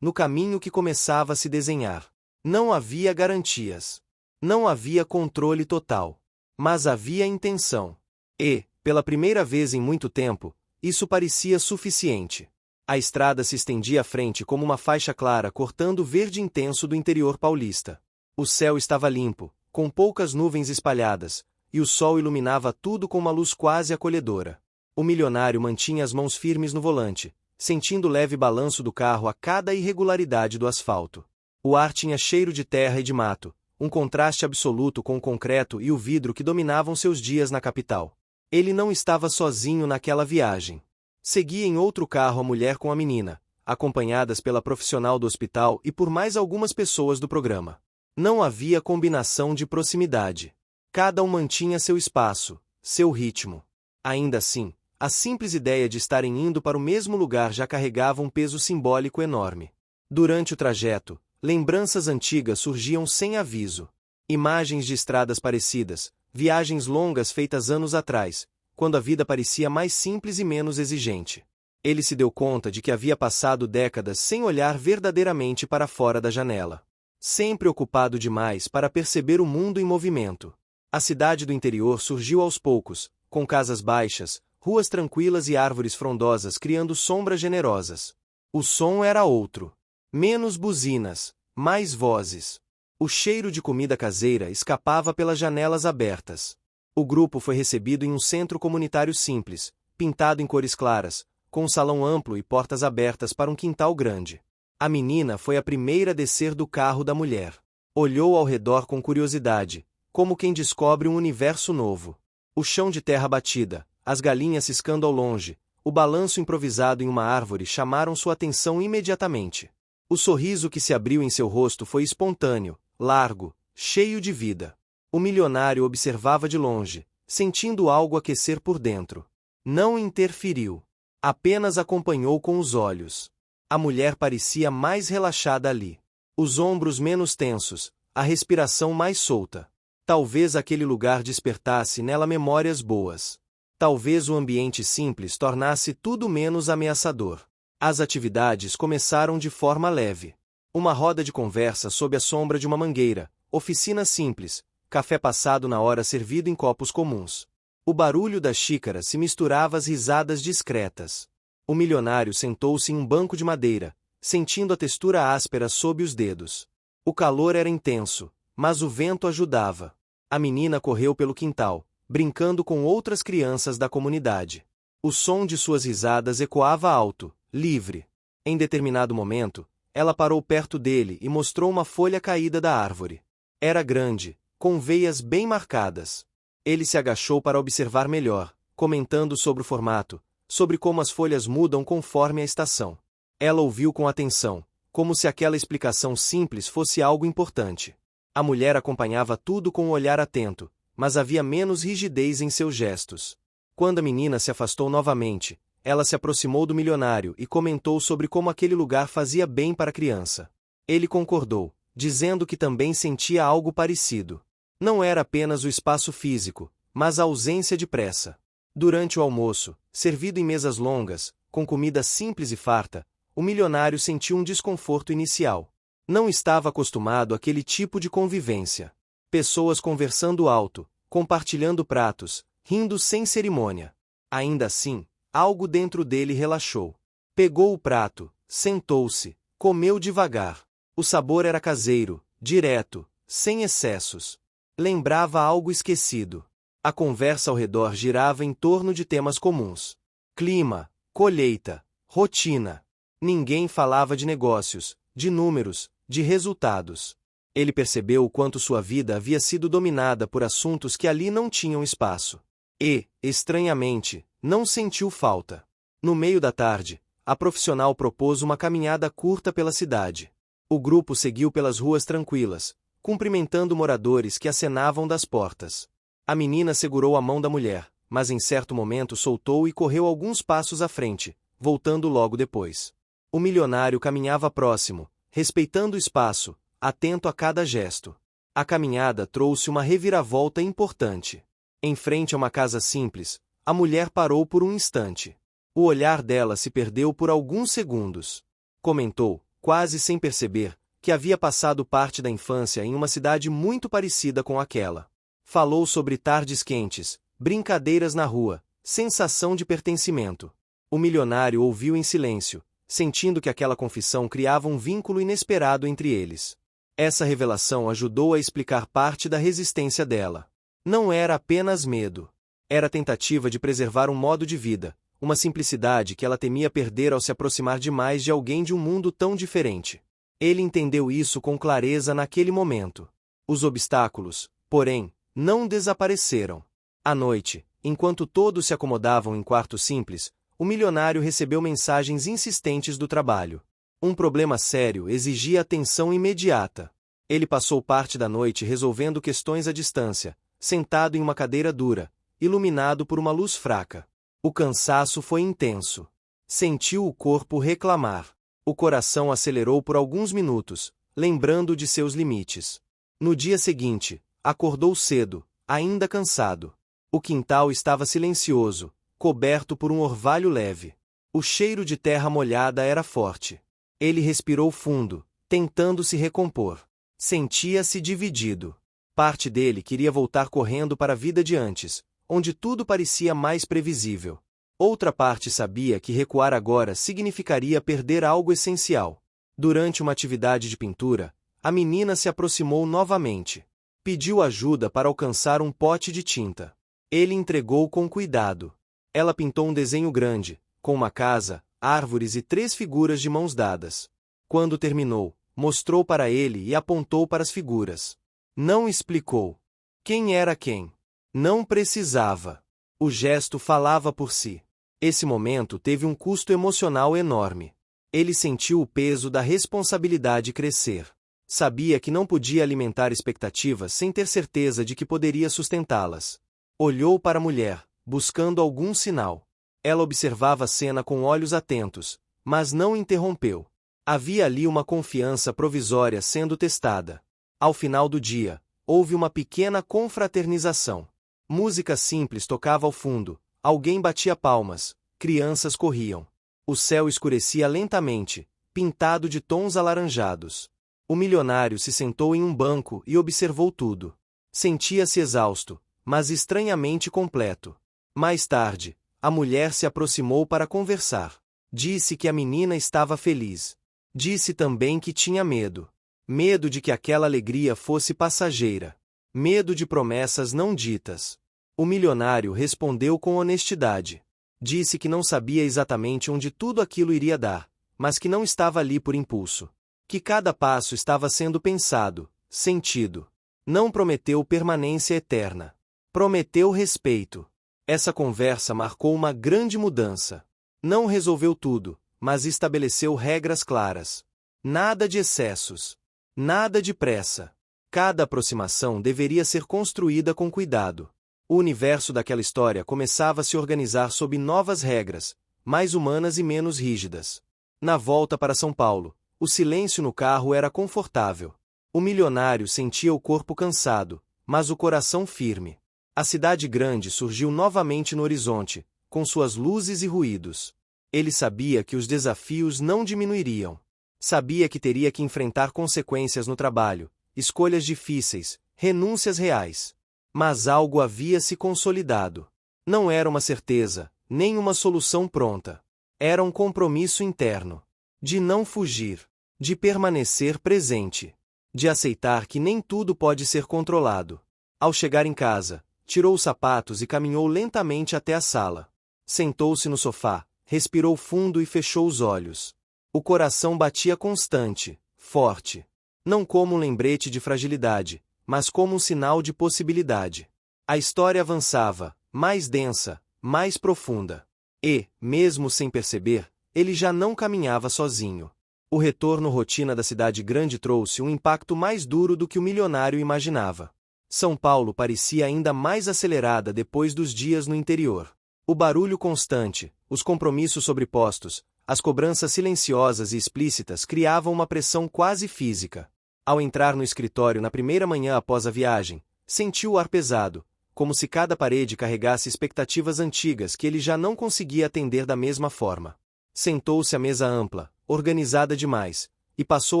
no caminho que começava a se desenhar. Não havia garantias. Não havia controle total. Mas havia intenção. E, pela primeira vez em muito tempo, isso parecia suficiente. A estrada se estendia à frente como uma faixa clara cortando o verde intenso do interior paulista. O céu estava limpo, com poucas nuvens espalhadas, e o sol iluminava tudo com uma luz quase acolhedora. O milionário mantinha as mãos firmes no volante, sentindo o leve balanço do carro a cada irregularidade do asfalto. O ar tinha cheiro de terra e de mato, um contraste absoluto com o concreto e o vidro que dominavam seus dias na capital. Ele não estava sozinho naquela viagem. Seguia em outro carro a mulher com a menina, acompanhadas pela profissional do hospital e por mais algumas pessoas do programa. Não havia combinação de proximidade. Cada um mantinha seu espaço, seu ritmo. Ainda assim, a simples ideia de estarem indo para o mesmo lugar já carregava um peso simbólico enorme. Durante o trajeto, lembranças antigas surgiam sem aviso. Imagens de estradas parecidas, viagens longas feitas anos atrás, quando a vida parecia mais simples e menos exigente. Ele se deu conta de que havia passado décadas sem olhar verdadeiramente para fora da janela. Sempre ocupado demais para perceber o mundo em movimento. A cidade do interior surgiu aos poucos, com casas baixas, ruas tranquilas e árvores frondosas criando sombras generosas. O som era outro. Menos buzinas, mais vozes. O cheiro de comida caseira escapava pelas janelas abertas. O grupo foi recebido em um centro comunitário simples, pintado em cores claras, com um salão amplo e portas abertas para um quintal grande. A menina foi a primeira a descer do carro da mulher. Olhou ao redor com curiosidade, como quem descobre um universo novo. O chão de terra batida, as galinhas ciscando ao longe, o balanço improvisado em uma árvore chamaram sua atenção imediatamente. O sorriso que se abriu em seu rosto foi espontâneo, largo, cheio de vida. O milionário observava de longe, sentindo algo aquecer por dentro. Não interferiu. Apenas acompanhou com os olhos. A mulher parecia mais relaxada ali. Os ombros menos tensos, a respiração mais solta. Talvez aquele lugar despertasse nela memórias boas. Talvez o ambiente simples tornasse tudo menos ameaçador. As atividades começaram de forma leve. Uma roda de conversa sob a sombra de uma mangueira, oficina simples, café passado na hora servido em copos comuns. O barulho das xícaras se misturava às risadas discretas. O milionário sentou-se em um banco de madeira, sentindo a textura áspera sob os dedos. O calor era intenso, mas o vento ajudava. A menina correu pelo quintal, brincando com outras crianças da comunidade. O som de suas risadas ecoava alto, livre. Em determinado momento, ela parou perto dele e mostrou uma folha caída da árvore. Era grande, com veias bem marcadas. Ele se agachou para observar melhor, comentando sobre o formato, sobre como as folhas mudam conforme a estação. Ela ouviu com atenção, como se aquela explicação simples fosse algo importante. A mulher acompanhava tudo com um olhar atento, mas havia menos rigidez em seus gestos. Quando a menina se afastou novamente, ela se aproximou do milionário e comentou sobre como aquele lugar fazia bem para a criança. Ele concordou, dizendo que também sentia algo parecido. Não era apenas o espaço físico, mas a ausência de pressa. Durante o almoço, servido em mesas longas, com comida simples e farta, o milionário sentiu um desconforto inicial. Não estava acostumado àquele tipo de convivência. Pessoas conversando alto, compartilhando pratos, rindo sem cerimônia. Ainda assim, algo dentro dele relaxou. Pegou o prato, sentou-se, comeu devagar. O sabor era caseiro, direto, sem excessos. Lembrava algo esquecido. A conversa ao redor girava em torno de temas comuns. Clima, colheita, rotina. Ninguém falava de negócios, de números, de resultados. Ele percebeu o quanto sua vida havia sido dominada por assuntos que ali não tinham espaço. E, estranhamente, não sentiu falta. No meio da tarde, a profissional propôs uma caminhada curta pela cidade. O grupo seguiu pelas ruas tranquilas, cumprimentando moradores que acenavam das portas. A menina segurou a mão da mulher, mas em certo momento soltou e correu alguns passos à frente, voltando logo depois. O milionário caminhava próximo, respeitando o espaço, atento a cada gesto. A caminhada trouxe uma reviravolta importante. Em frente a uma casa simples, a mulher parou por um instante. O olhar dela se perdeu por alguns segundos. Comentou, quase sem perceber, que havia passado parte da infância em uma cidade muito parecida com aquela. Falou sobre tardes quentes, brincadeiras na rua, sensação de pertencimento. O milionário ouviu em silêncio, sentindo que aquela confissão criava um vínculo inesperado entre eles. Essa revelação ajudou a explicar parte da resistência dela. Não era apenas medo. Era tentativa de preservar um modo de vida, uma simplicidade que ela temia perder ao se aproximar demais de alguém de um mundo tão diferente. Ele entendeu isso com clareza naquele momento. Os obstáculos, porém, não desapareceram. À noite, enquanto todos se acomodavam em quartos simples, o milionário recebeu mensagens insistentes do trabalho. Um problema sério exigia atenção imediata. Ele passou parte da noite resolvendo questões à distância, sentado em uma cadeira dura, iluminado por uma luz fraca. O cansaço foi intenso. Sentiu o corpo reclamar. O coração acelerou por alguns minutos, lembrando de seus limites. No dia seguinte, acordou cedo, ainda cansado. O quintal estava silencioso, coberto por um orvalho leve. O cheiro de terra molhada era forte. Ele respirou fundo, tentando se recompor. Sentia-se dividido. Parte dele queria voltar correndo para a vida de antes, onde tudo parecia mais previsível. Outra parte sabia que recuar agora significaria perder algo essencial. Durante uma atividade de pintura, a menina se aproximou novamente. Pediu ajuda para alcançar um pote de tinta. Ele entregou com cuidado. Ela pintou um desenho grande, com uma casa, árvores e 3 figuras de mãos dadas. Quando terminou, mostrou para ele e apontou para as figuras. Não explicou. Quem era quem? Não precisava. O gesto falava por si. Esse momento teve um custo emocional enorme. Ele sentiu o peso da responsabilidade crescer. Sabia que não podia alimentar expectativas sem ter certeza de que poderia sustentá-las. Olhou para a mulher, buscando algum sinal. Ela observava a cena com olhos atentos, mas não interrompeu. Havia ali uma confiança provisória sendo testada. Ao final do dia, houve uma pequena confraternização. Música simples tocava ao fundo, alguém batia palmas, crianças corriam. O céu escurecia lentamente, pintado de tons alaranjados. O milionário se sentou em um banco e observou tudo. Sentia-se exausto, mas estranhamente completo. Mais tarde, a mulher se aproximou para conversar. Disse que a menina estava feliz. Disse também que tinha medo. Medo de que aquela alegria fosse passageira. Medo de promessas não ditas. O milionário respondeu com honestidade. Disse que não sabia exatamente onde tudo aquilo iria dar, mas que não estava ali por impulso. Que cada passo estava sendo pensado, sentido. Não prometeu permanência eterna. Prometeu respeito. Essa conversa marcou uma grande mudança. Não resolveu tudo, mas estabeleceu regras claras. Nada de excessos. Nada de pressa. Cada aproximação deveria ser construída com cuidado. O universo daquela história começava a se organizar sob novas regras, mais humanas e menos rígidas. Na volta para São Paulo, o silêncio no carro era confortável. O milionário sentia o corpo cansado, mas o coração firme. A cidade grande surgiu novamente no horizonte, com suas luzes e ruídos. Ele sabia que os desafios não diminuiriam. Sabia que teria que enfrentar consequências no trabalho, escolhas difíceis, renúncias reais. Mas algo havia se consolidado. Não era uma certeza, nem uma solução pronta. Era um compromisso interno. De não fugir. De permanecer presente. De aceitar que nem tudo pode ser controlado. Ao chegar em casa, tirou os sapatos e caminhou lentamente até a sala. Sentou-se no sofá, respirou fundo e fechou os olhos. O coração batia constante, forte. Não como um lembrete de fragilidade, mas como um sinal de possibilidade. A história avançava, mais densa, mais profunda. E, mesmo sem perceber, ele já não caminhava sozinho. O retorno à rotina da cidade grande trouxe um impacto mais duro do que o milionário imaginava. São Paulo parecia ainda mais acelerada depois dos dias no interior. O barulho constante, os compromissos sobrepostos, as cobranças silenciosas e explícitas criavam uma pressão quase física. Ao entrar no escritório na primeira manhã após a viagem, sentiu o ar pesado, como se cada parede carregasse expectativas antigas que ele já não conseguia atender da mesma forma. Sentou-se à mesa ampla, organizada demais, e passou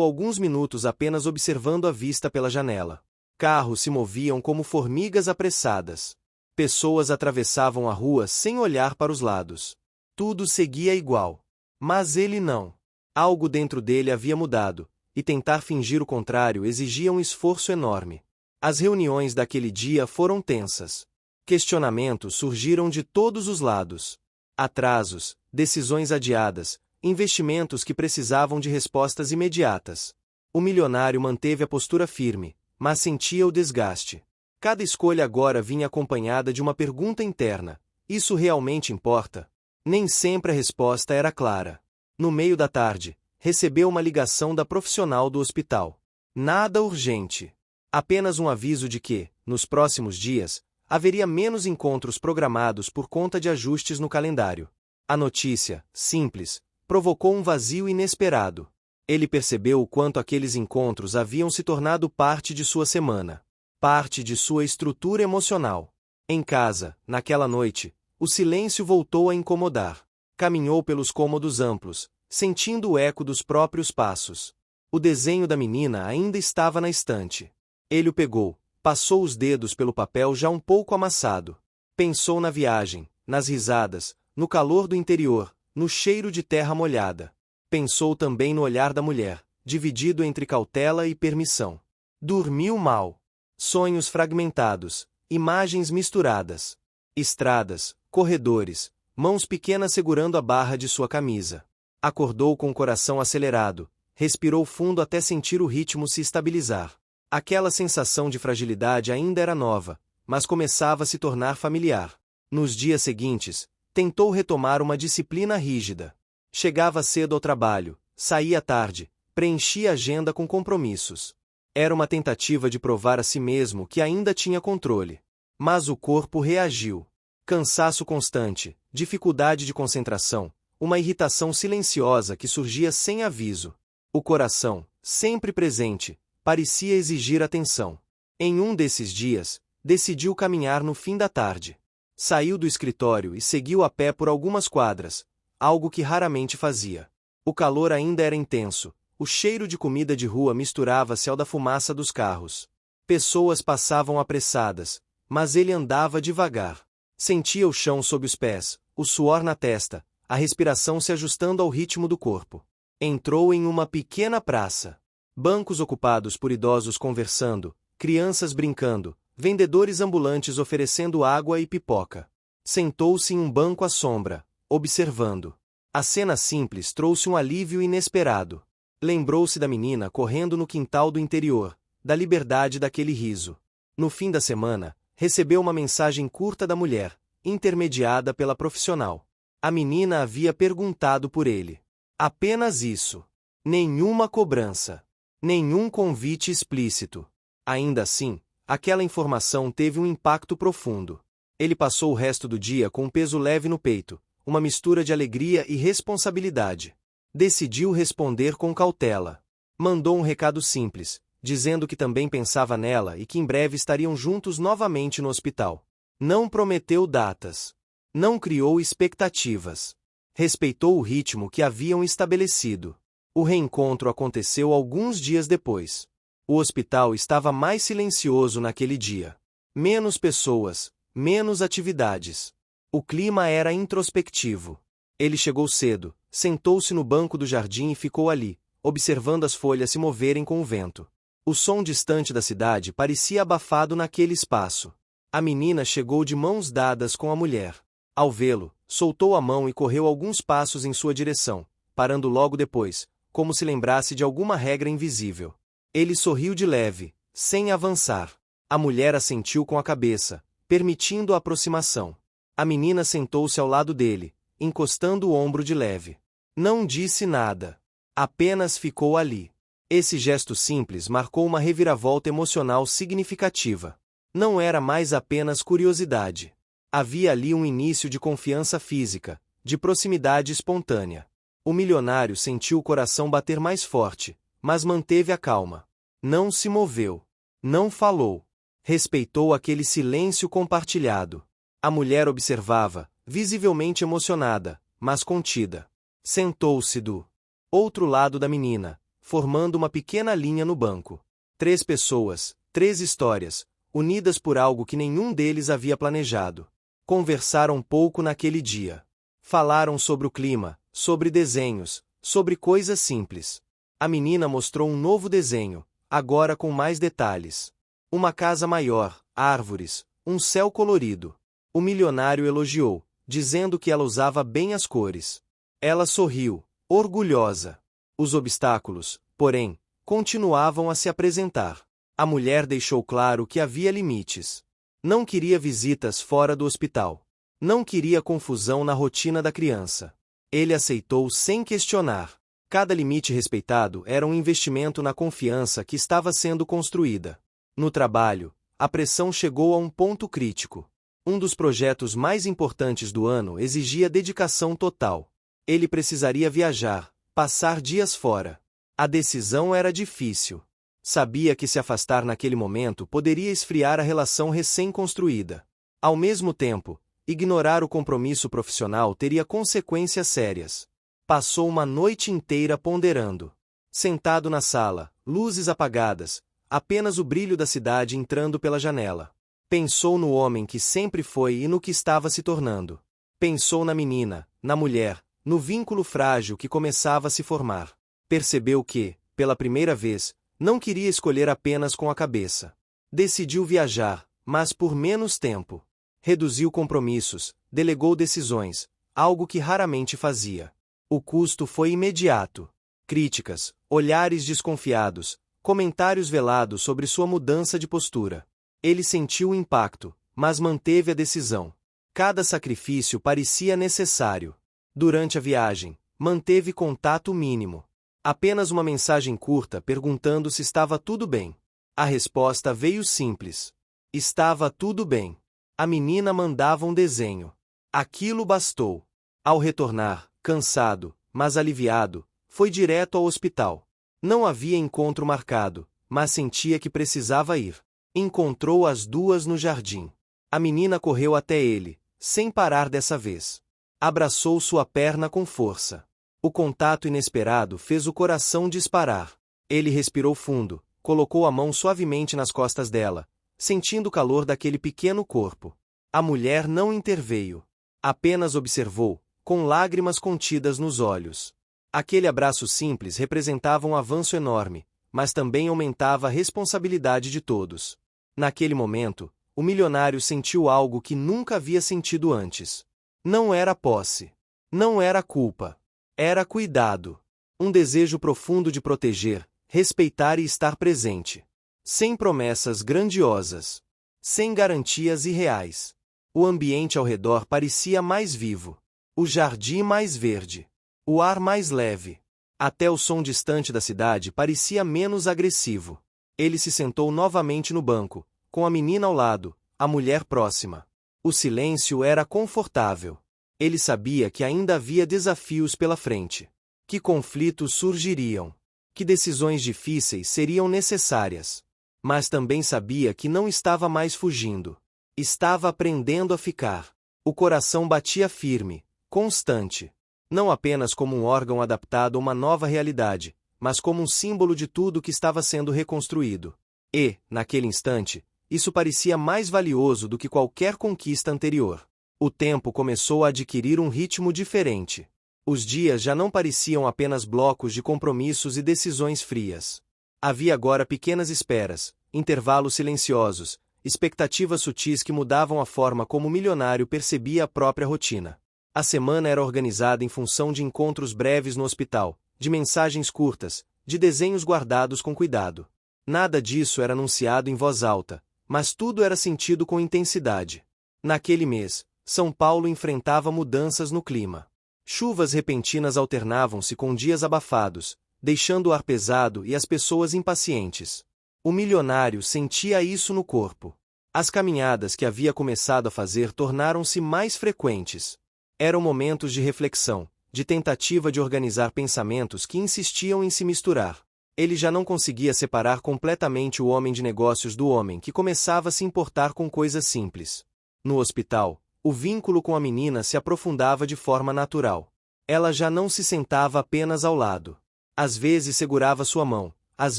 alguns minutos apenas observando a vista pela janela. Carros se moviam como formigas apressadas. Pessoas atravessavam a rua sem olhar para os lados. Tudo seguia igual. Mas ele não. Algo dentro dele havia mudado, e tentar fingir o contrário exigia um esforço enorme. As reuniões daquele dia foram tensas. Questionamentos surgiram de todos os lados. Atrasos, decisões adiadas, investimentos que precisavam de respostas imediatas. O milionário manteve a postura firme, mas sentia o desgaste. Cada escolha agora vinha acompanhada de uma pergunta interna: isso realmente importa? Nem sempre a resposta era clara. No meio da tarde, recebeu uma ligação da profissional do hospital. Nada urgente. Apenas um aviso de que, nos próximos dias, haveria menos encontros programados por conta de ajustes no calendário. A notícia, simples, provocou um vazio inesperado. Ele percebeu o quanto aqueles encontros haviam se tornado parte de sua semana, parte de sua estrutura emocional. Em casa, naquela noite, o silêncio voltou a incomodar. Caminhou pelos cômodos amplos, sentindo o eco dos próprios passos. O desenho da menina ainda estava na estante. Ele o pegou, passou os dedos pelo papel já um pouco amassado. Pensou na viagem, nas risadas, no calor do interior, no cheiro de terra molhada. Pensou também no olhar da mulher, dividido entre cautela e permissão. Dormiu mal. Sonhos fragmentados, imagens misturadas. Estradas, corredores, mãos pequenas segurando a barra de sua camisa. Acordou com o coração acelerado, respirou fundo até sentir o ritmo se estabilizar. Aquela sensação de fragilidade ainda era nova, mas começava a se tornar familiar. Nos dias seguintes, tentou retomar uma disciplina rígida. Chegava cedo ao trabalho, saía tarde, preenchia a agenda com compromissos. Era uma tentativa de provar a si mesmo que ainda tinha controle. Mas o corpo reagiu. Cansaço constante, dificuldade de concentração, uma irritação silenciosa que surgia sem aviso. O coração, sempre presente, parecia exigir atenção. Em um desses dias, decidiu caminhar no fim da tarde. Saiu do escritório e seguiu a pé por algumas quadras, algo que raramente fazia. O calor ainda era intenso, o cheiro de comida de rua misturava-se ao da fumaça dos carros. Pessoas passavam apressadas, mas ele andava devagar. Sentia o chão sob os pés, o suor na testa, a respiração se ajustando ao ritmo do corpo. Entrou em uma pequena praça. Bancos ocupados por idosos conversando, crianças brincando, vendedores ambulantes oferecendo água e pipoca. Sentou-se em um banco à sombra, observando. A cena simples trouxe um alívio inesperado. Lembrou-se da menina correndo no quintal do interior, da liberdade daquele riso. No fim da semana, recebeu uma mensagem curta da mulher, intermediada pela profissional. A menina havia perguntado por ele. Apenas isso. Nenhuma cobrança. Nenhum convite explícito. Ainda assim, aquela informação teve um impacto profundo. Ele passou o resto do dia com um peso leve no peito, uma mistura de alegria e responsabilidade. Decidiu responder com cautela. Mandou um recado simples, dizendo que também pensava nela e que em breve estariam juntos novamente no hospital. Não prometeu datas. Não criou expectativas. Respeitou o ritmo que haviam estabelecido. O reencontro aconteceu alguns dias depois. O hospital estava mais silencioso naquele dia. Menos pessoas, menos atividades. O clima era introspectivo. Ele chegou cedo, sentou-se no banco do jardim e ficou ali, observando as folhas se moverem com o vento. O som distante da cidade parecia abafado naquele espaço. A menina chegou de mãos dadas com a mulher. Ao vê-lo, soltou a mão e correu alguns passos em sua direção, parando logo depois, como se lembrasse de alguma regra invisível. Ele sorriu de leve, sem avançar. A mulher assentiu com a cabeça, permitindo a aproximação. A menina sentou-se ao lado dele, encostando o ombro de leve. Não disse nada. Apenas ficou ali. Esse gesto simples marcou uma reviravolta emocional significativa. Não era mais apenas curiosidade. Havia ali um início de confiança física, de proximidade espontânea. O milionário sentiu o coração bater mais forte, mas manteve a calma. Não se moveu. Não falou. Respeitou aquele silêncio compartilhado. A mulher observava, visivelmente emocionada, mas contida. Sentou-se do outro lado da menina, formando uma pequena linha no banco. 3 pessoas, 3 histórias, unidas por algo que nenhum deles havia planejado. Conversaram pouco naquele dia. Falaram sobre o clima, sobre desenhos, sobre coisas simples. A menina mostrou um novo desenho, agora com mais detalhes. Uma casa maior, árvores, um céu colorido. O milionário elogiou, dizendo que ela usava bem as cores. Ela sorriu, orgulhosa. Os obstáculos, porém, continuavam a se apresentar. A mulher deixou claro que havia limites. Não queria visitas fora do hospital. Não queria confusão na rotina da criança. Ele aceitou sem questionar. Cada limite respeitado era um investimento na confiança que estava sendo construída. No trabalho, a pressão chegou a um ponto crítico. Um dos projetos mais importantes do ano exigia dedicação total. Ele precisaria viajar, passar dias fora. A decisão era difícil. Sabia que se afastar naquele momento poderia esfriar a relação recém-construída. Ao mesmo tempo, ignorar o compromisso profissional teria consequências sérias. Passou uma noite inteira ponderando. Sentado na sala, luzes apagadas, apenas o brilho da cidade entrando pela janela. Pensou no homem que sempre foi e no que estava se tornando. Pensou na menina, na mulher, no vínculo frágil que começava a se formar. Percebeu que, pela primeira vez, não queria escolher apenas com a cabeça. Decidiu viajar, mas por menos tempo. Reduziu compromissos, delegou decisões, algo que raramente fazia. O custo foi imediato. Críticas, olhares desconfiados, comentários velados sobre sua mudança de postura. Ele sentiu o impacto, mas manteve a decisão. Cada sacrifício parecia necessário. Durante a viagem, manteve contato mínimo. Apenas uma mensagem curta perguntando se estava tudo bem. A resposta veio simples. Estava tudo bem. A menina mandava um desenho. Aquilo bastou. Ao retornar, cansado, mas aliviado, foi direto ao hospital. Não havia encontro marcado, mas sentia que precisava ir. Encontrou as duas no jardim. A menina correu até ele, sem parar dessa vez. Abraçou sua perna com força. O contato inesperado fez o coração disparar. Ele respirou fundo, colocou a mão suavemente nas costas dela, sentindo o calor daquele pequeno corpo. A mulher não interveio. Apenas observou, com lágrimas contidas nos olhos. Aquele abraço simples representava um avanço enorme, mas também aumentava a responsabilidade de todos. Naquele momento, o milionário sentiu algo que nunca havia sentido antes. Não era posse. Não era culpa. Era cuidado. Um desejo profundo de proteger, respeitar e estar presente. Sem promessas grandiosas. Sem garantias irreais. O ambiente ao redor parecia mais vivo. O jardim mais verde. O ar mais leve. Até o som distante da cidade parecia menos agressivo. Ele se sentou novamente no banco, com a menina ao lado, a mulher próxima. O silêncio era confortável. Ele sabia que ainda havia desafios pela frente. Que conflitos surgiriam. Que decisões difíceis seriam necessárias. Mas também sabia que não estava mais fugindo. Estava aprendendo a ficar. O coração batia firme, constante. Não apenas como um órgão adaptado a uma nova realidade, mas como um símbolo de tudo que estava sendo reconstruído. E, naquele instante, isso parecia mais valioso do que qualquer conquista anterior. O tempo começou a adquirir um ritmo diferente. Os dias já não pareciam apenas blocos de compromissos e decisões frias. Havia agora pequenas esperas, intervalos silenciosos, expectativas sutis que mudavam a forma como o milionário percebia a própria rotina. A semana era organizada em função de encontros breves no hospital, de mensagens curtas, de desenhos guardados com cuidado. Nada disso era anunciado em voz alta, mas tudo era sentido com intensidade. Naquele mês, São Paulo enfrentava mudanças no clima. Chuvas repentinas alternavam-se com dias abafados, deixando o ar pesado e as pessoas impacientes. O milionário sentia isso no corpo. As caminhadas que havia começado a fazer tornaram-se mais frequentes. Eram momentos de reflexão, de tentativa de organizar pensamentos que insistiam em se misturar. Ele já não conseguia separar completamente o homem de negócios do homem que começava a se importar com coisas simples. No hospital, o vínculo com a menina se aprofundava de forma natural. Ela já não se sentava apenas ao lado. Às vezes segurava sua mão, às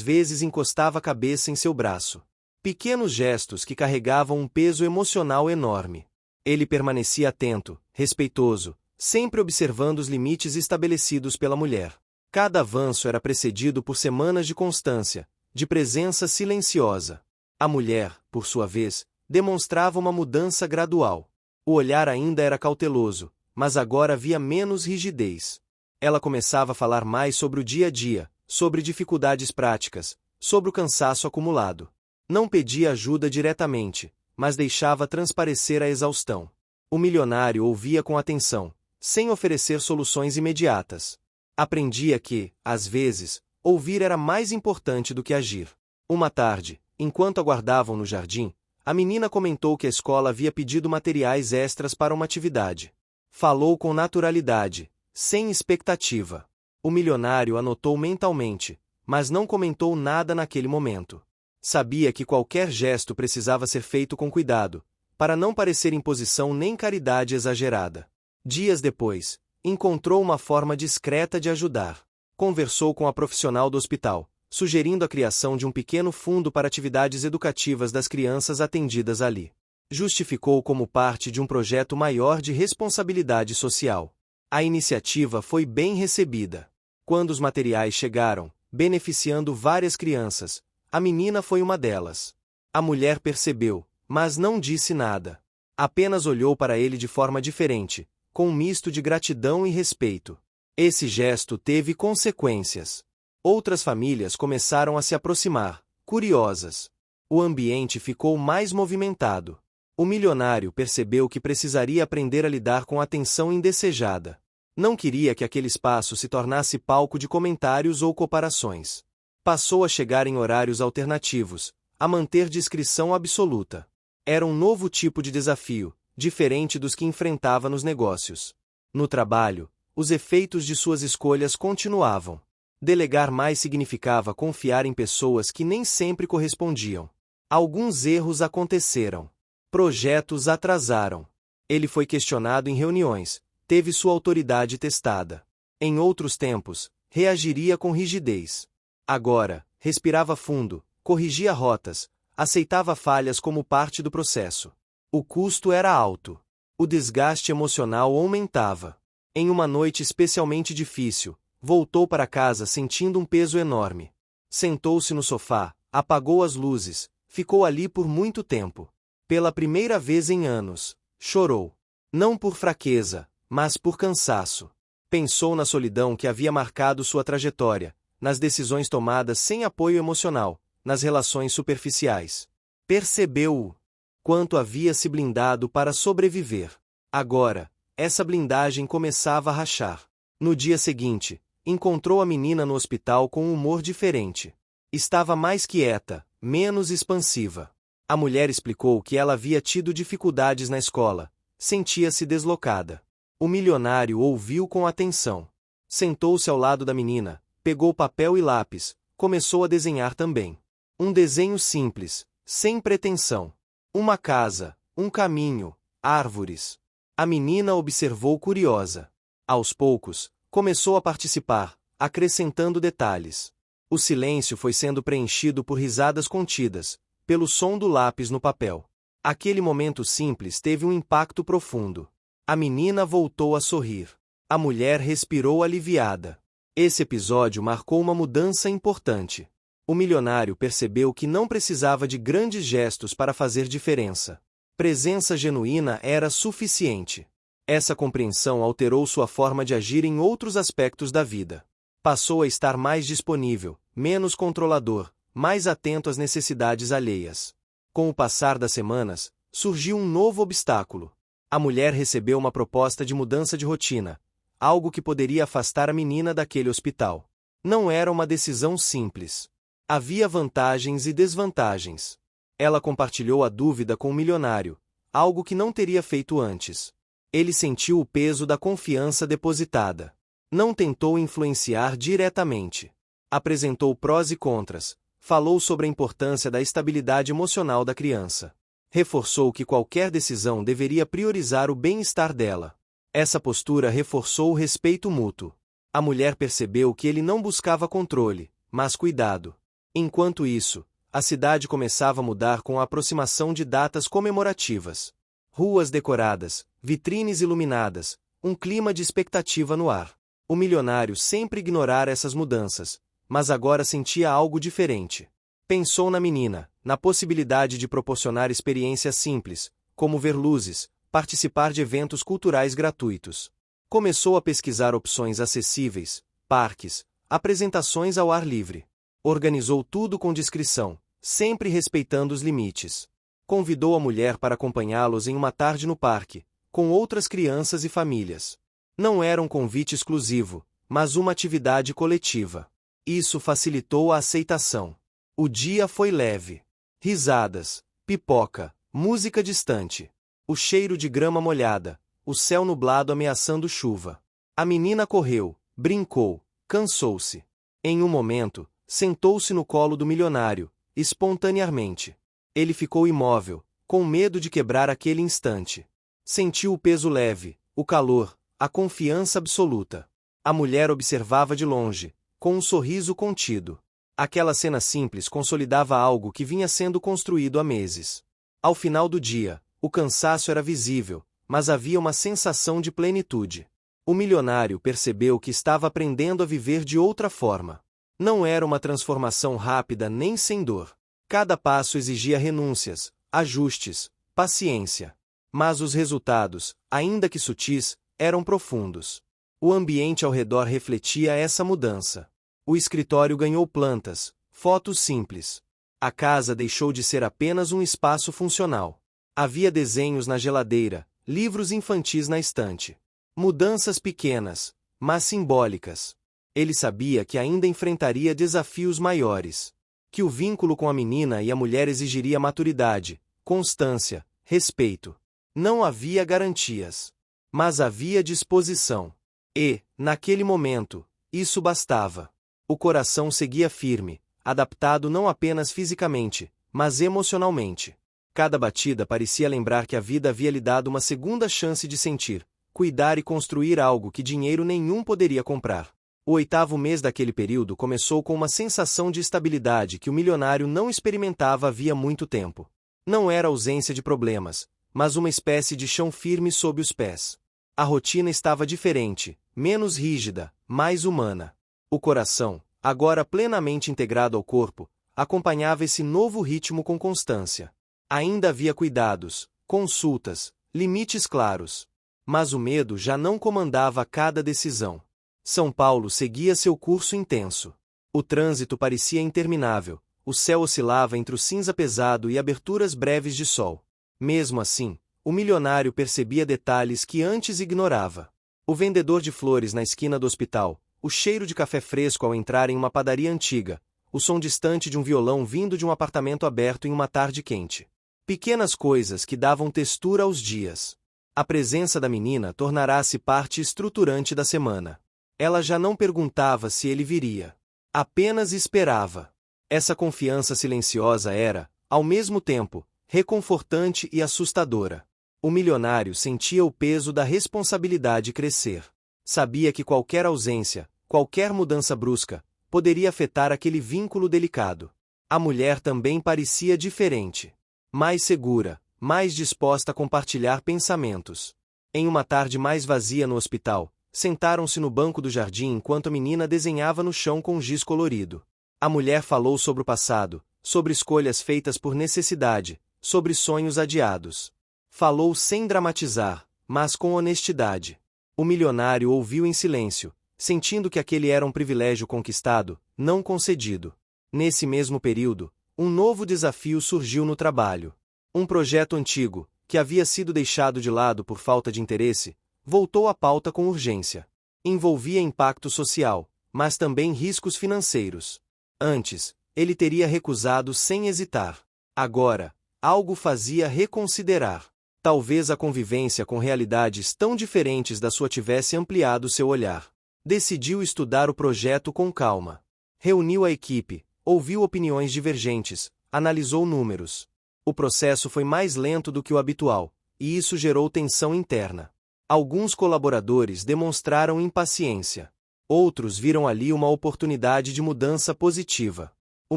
vezes encostava a cabeça em seu braço. Pequenos gestos que carregavam um peso emocional enorme. Ele permanecia atento, respeitoso, sempre observando os limites estabelecidos pela mulher. Cada avanço era precedido por semanas de constância, de presença silenciosa. A mulher, por sua vez, demonstrava uma mudança gradual. O olhar ainda era cauteloso, mas agora havia menos rigidez. Ela começava a falar mais sobre o dia a dia, sobre dificuldades práticas, sobre o cansaço acumulado. Não pedia ajuda diretamente, mas deixava transparecer a exaustão. O milionário ouvia com atenção, sem oferecer soluções imediatas. Aprendia que, às vezes, ouvir era mais importante do que agir. Uma tarde, enquanto aguardavam no jardim, a menina comentou que a escola havia pedido materiais extras para uma atividade. Falou com naturalidade, sem expectativa. O milionário anotou mentalmente, mas não comentou nada naquele momento. Sabia que qualquer gesto precisava ser feito com cuidado, para não parecer imposição nem caridade exagerada. Dias depois, encontrou uma forma discreta de ajudar. Conversou com a profissional do hospital, sugerindo a criação de um pequeno fundo para atividades educativas das crianças atendidas ali. Justificou como parte de um projeto maior de responsabilidade social. A iniciativa foi bem recebida. Quando os materiais chegaram, beneficiando várias crianças, a menina foi uma delas. A mulher percebeu, mas não disse nada. Apenas olhou para ele de forma diferente, com um misto de gratidão e respeito. Esse gesto teve consequências. Outras famílias começaram a se aproximar, curiosas. O ambiente ficou mais movimentado. O milionário percebeu que precisaria aprender a lidar com a atenção indesejada. Não queria que aquele espaço se tornasse palco de comentários ou comparações. Passou a chegar em horários alternativos, a manter discrição absoluta. Era um novo tipo de desafio, diferente dos que enfrentava nos negócios. No trabalho, os efeitos de suas escolhas continuavam. Delegar mais significava confiar em pessoas que nem sempre correspondiam. Alguns erros aconteceram. Projetos atrasaram. Ele foi questionado em reuniões, teve sua autoridade testada. Em outros tempos, reagiria com rigidez. Agora, respirava fundo, corrigia rotas, aceitava falhas como parte do processo. O custo era alto. O desgaste emocional aumentava. Em uma noite especialmente difícil, voltou para casa sentindo um peso enorme. Sentou-se no sofá, apagou as luzes, ficou ali por muito tempo. Pela primeira vez em anos, chorou. Não por fraqueza, mas por cansaço. Pensou na solidão que havia marcado sua trajetória, nas decisões tomadas sem apoio emocional, nas relações superficiais. Percebeu-o. Quanto havia se blindado para sobreviver. Agora, essa blindagem começava a rachar. No dia seguinte, encontrou a menina no hospital com um humor diferente. Estava mais quieta, menos expansiva. A mulher explicou que ela havia tido dificuldades na escola, sentia-se deslocada. O milionário ouviu com atenção. Sentou-se ao lado da menina, pegou papel e lápis, começou a desenhar também. Um desenho simples, sem pretensão. Uma casa, um caminho, árvores. A menina observou curiosa. Aos poucos, começou a participar, acrescentando detalhes. O silêncio foi sendo preenchido por risadas contidas, pelo som do lápis no papel. Aquele momento simples teve um impacto profundo. A menina voltou a sorrir. A mulher respirou aliviada. Esse episódio marcou uma mudança importante. O milionário percebeu que não precisava de grandes gestos para fazer diferença. Presença genuína era suficiente. Essa compreensão alterou sua forma de agir em outros aspectos da vida. Passou a estar mais disponível, menos controlador, mais atento às necessidades alheias. Com o passar das semanas, surgiu um novo obstáculo. A mulher recebeu uma proposta de mudança de rotina, algo que poderia afastar a menina daquele hospital. Não era uma decisão simples. Havia vantagens e desvantagens. Ela compartilhou a dúvida com o milionário, algo que não teria feito antes. Ele sentiu o peso da confiança depositada. Não tentou influenciar diretamente. Apresentou prós e contras, falou sobre a importância da estabilidade emocional da criança. Reforçou que qualquer decisão deveria priorizar o bem-estar dela. Essa postura reforçou o respeito mútuo. A mulher percebeu que ele não buscava controle, mas cuidado. Enquanto isso, a cidade começava a mudar com a aproximação de datas comemorativas. Ruas decoradas, vitrines iluminadas, um clima de expectativa no ar. O milionário sempre ignorara essas mudanças, mas agora sentia algo diferente. Pensou na menina, na possibilidade de proporcionar experiências simples, como ver luzes, participar de eventos culturais gratuitos. Começou a pesquisar opções acessíveis, parques, apresentações ao ar livre. Organizou tudo com discrição, sempre respeitando os limites. Convidou a mulher para acompanhá-los em uma tarde no parque, com outras crianças e famílias. Não era um convite exclusivo, mas uma atividade coletiva. Isso facilitou a aceitação. O dia foi leve. Risadas, pipoca, música distante. O cheiro de grama molhada, o céu nublado ameaçando chuva. A menina correu, brincou, cansou-se. Em um momento, sentou-se no colo do milionário, espontaneamente. Ele ficou imóvel, com medo de quebrar aquele instante. Sentiu o peso leve, o calor, a confiança absoluta. A mulher observava de longe, com um sorriso contido. Aquela cena simples consolidava algo que vinha sendo construído há meses. Ao final do dia, o cansaço era visível, mas havia uma sensação de plenitude. O milionário percebeu que estava aprendendo a viver de outra forma. Não era uma transformação rápida nem sem dor. Cada passo exigia renúncias, ajustes, paciência. Mas os resultados, ainda que sutis, eram profundos. O ambiente ao redor refletia essa mudança. O escritório ganhou plantas, fotos simples. A casa deixou de ser apenas um espaço funcional. Havia desenhos na geladeira, livros infantis na estante. Mudanças pequenas, mas simbólicas. Ele sabia que ainda enfrentaria desafios maiores. Que o vínculo com a menina e a mulher exigiria maturidade, constância, respeito. Não havia garantias. Mas havia disposição. E, naquele momento, isso bastava. O coração seguia firme, adaptado não apenas fisicamente, mas emocionalmente. Cada batida parecia lembrar que a vida havia lhe dado uma segunda chance de sentir, cuidar e construir algo que dinheiro nenhum poderia comprar. O 8º mês daquele período começou com uma sensação de estabilidade que o milionário não experimentava havia muito tempo. Não era ausência de problemas, mas uma espécie de chão firme sob os pés. A rotina estava diferente, menos rígida, mais humana. O coração, agora plenamente integrado ao corpo, acompanhava esse novo ritmo com constância. Ainda havia cuidados, consultas, limites claros. Mas o medo já não comandava cada decisão. São Paulo seguia seu curso intenso. O trânsito parecia interminável, o céu oscilava entre o cinza pesado e aberturas breves de sol. Mesmo assim, o milionário percebia detalhes que antes ignorava. O vendedor de flores na esquina do hospital, o cheiro de café fresco ao entrar em uma padaria antiga, o som distante de um violão vindo de um apartamento aberto em uma tarde quente. Pequenas coisas que davam textura aos dias. A presença da menina tornará-se parte estruturante da semana. Ela já não perguntava se ele viria. Apenas esperava. Essa confiança silenciosa era, ao mesmo tempo, reconfortante e assustadora. O milionário sentia o peso da responsabilidade crescer. Sabia que qualquer ausência, qualquer mudança brusca, poderia afetar aquele vínculo delicado. A mulher também parecia diferente. Mais segura, mais disposta a compartilhar pensamentos. Em uma tarde mais vazia no hospital, sentaram-se no banco do jardim enquanto a menina desenhava no chão com giz colorido. A mulher falou sobre o passado, sobre escolhas feitas por necessidade, sobre sonhos adiados. Falou sem dramatizar, mas com honestidade. O milionário ouviu em silêncio, sentindo que aquele era um privilégio conquistado, não concedido. Nesse mesmo período, um novo desafio surgiu no trabalho. Um projeto antigo, que havia sido deixado de lado por falta de interesse, voltou à pauta com urgência. Envolvia impacto social, mas também riscos financeiros. Antes, ele teria recusado sem hesitar. Agora, algo fazia reconsiderar. Talvez a convivência com realidades tão diferentes da sua tivesse ampliado seu olhar. Decidiu estudar o projeto com calma. Reuniu a equipe, ouviu opiniões divergentes, analisou números. O processo foi mais lento do que o habitual, e isso gerou tensão interna. Alguns colaboradores demonstraram impaciência. Outros viram ali uma oportunidade de mudança positiva. O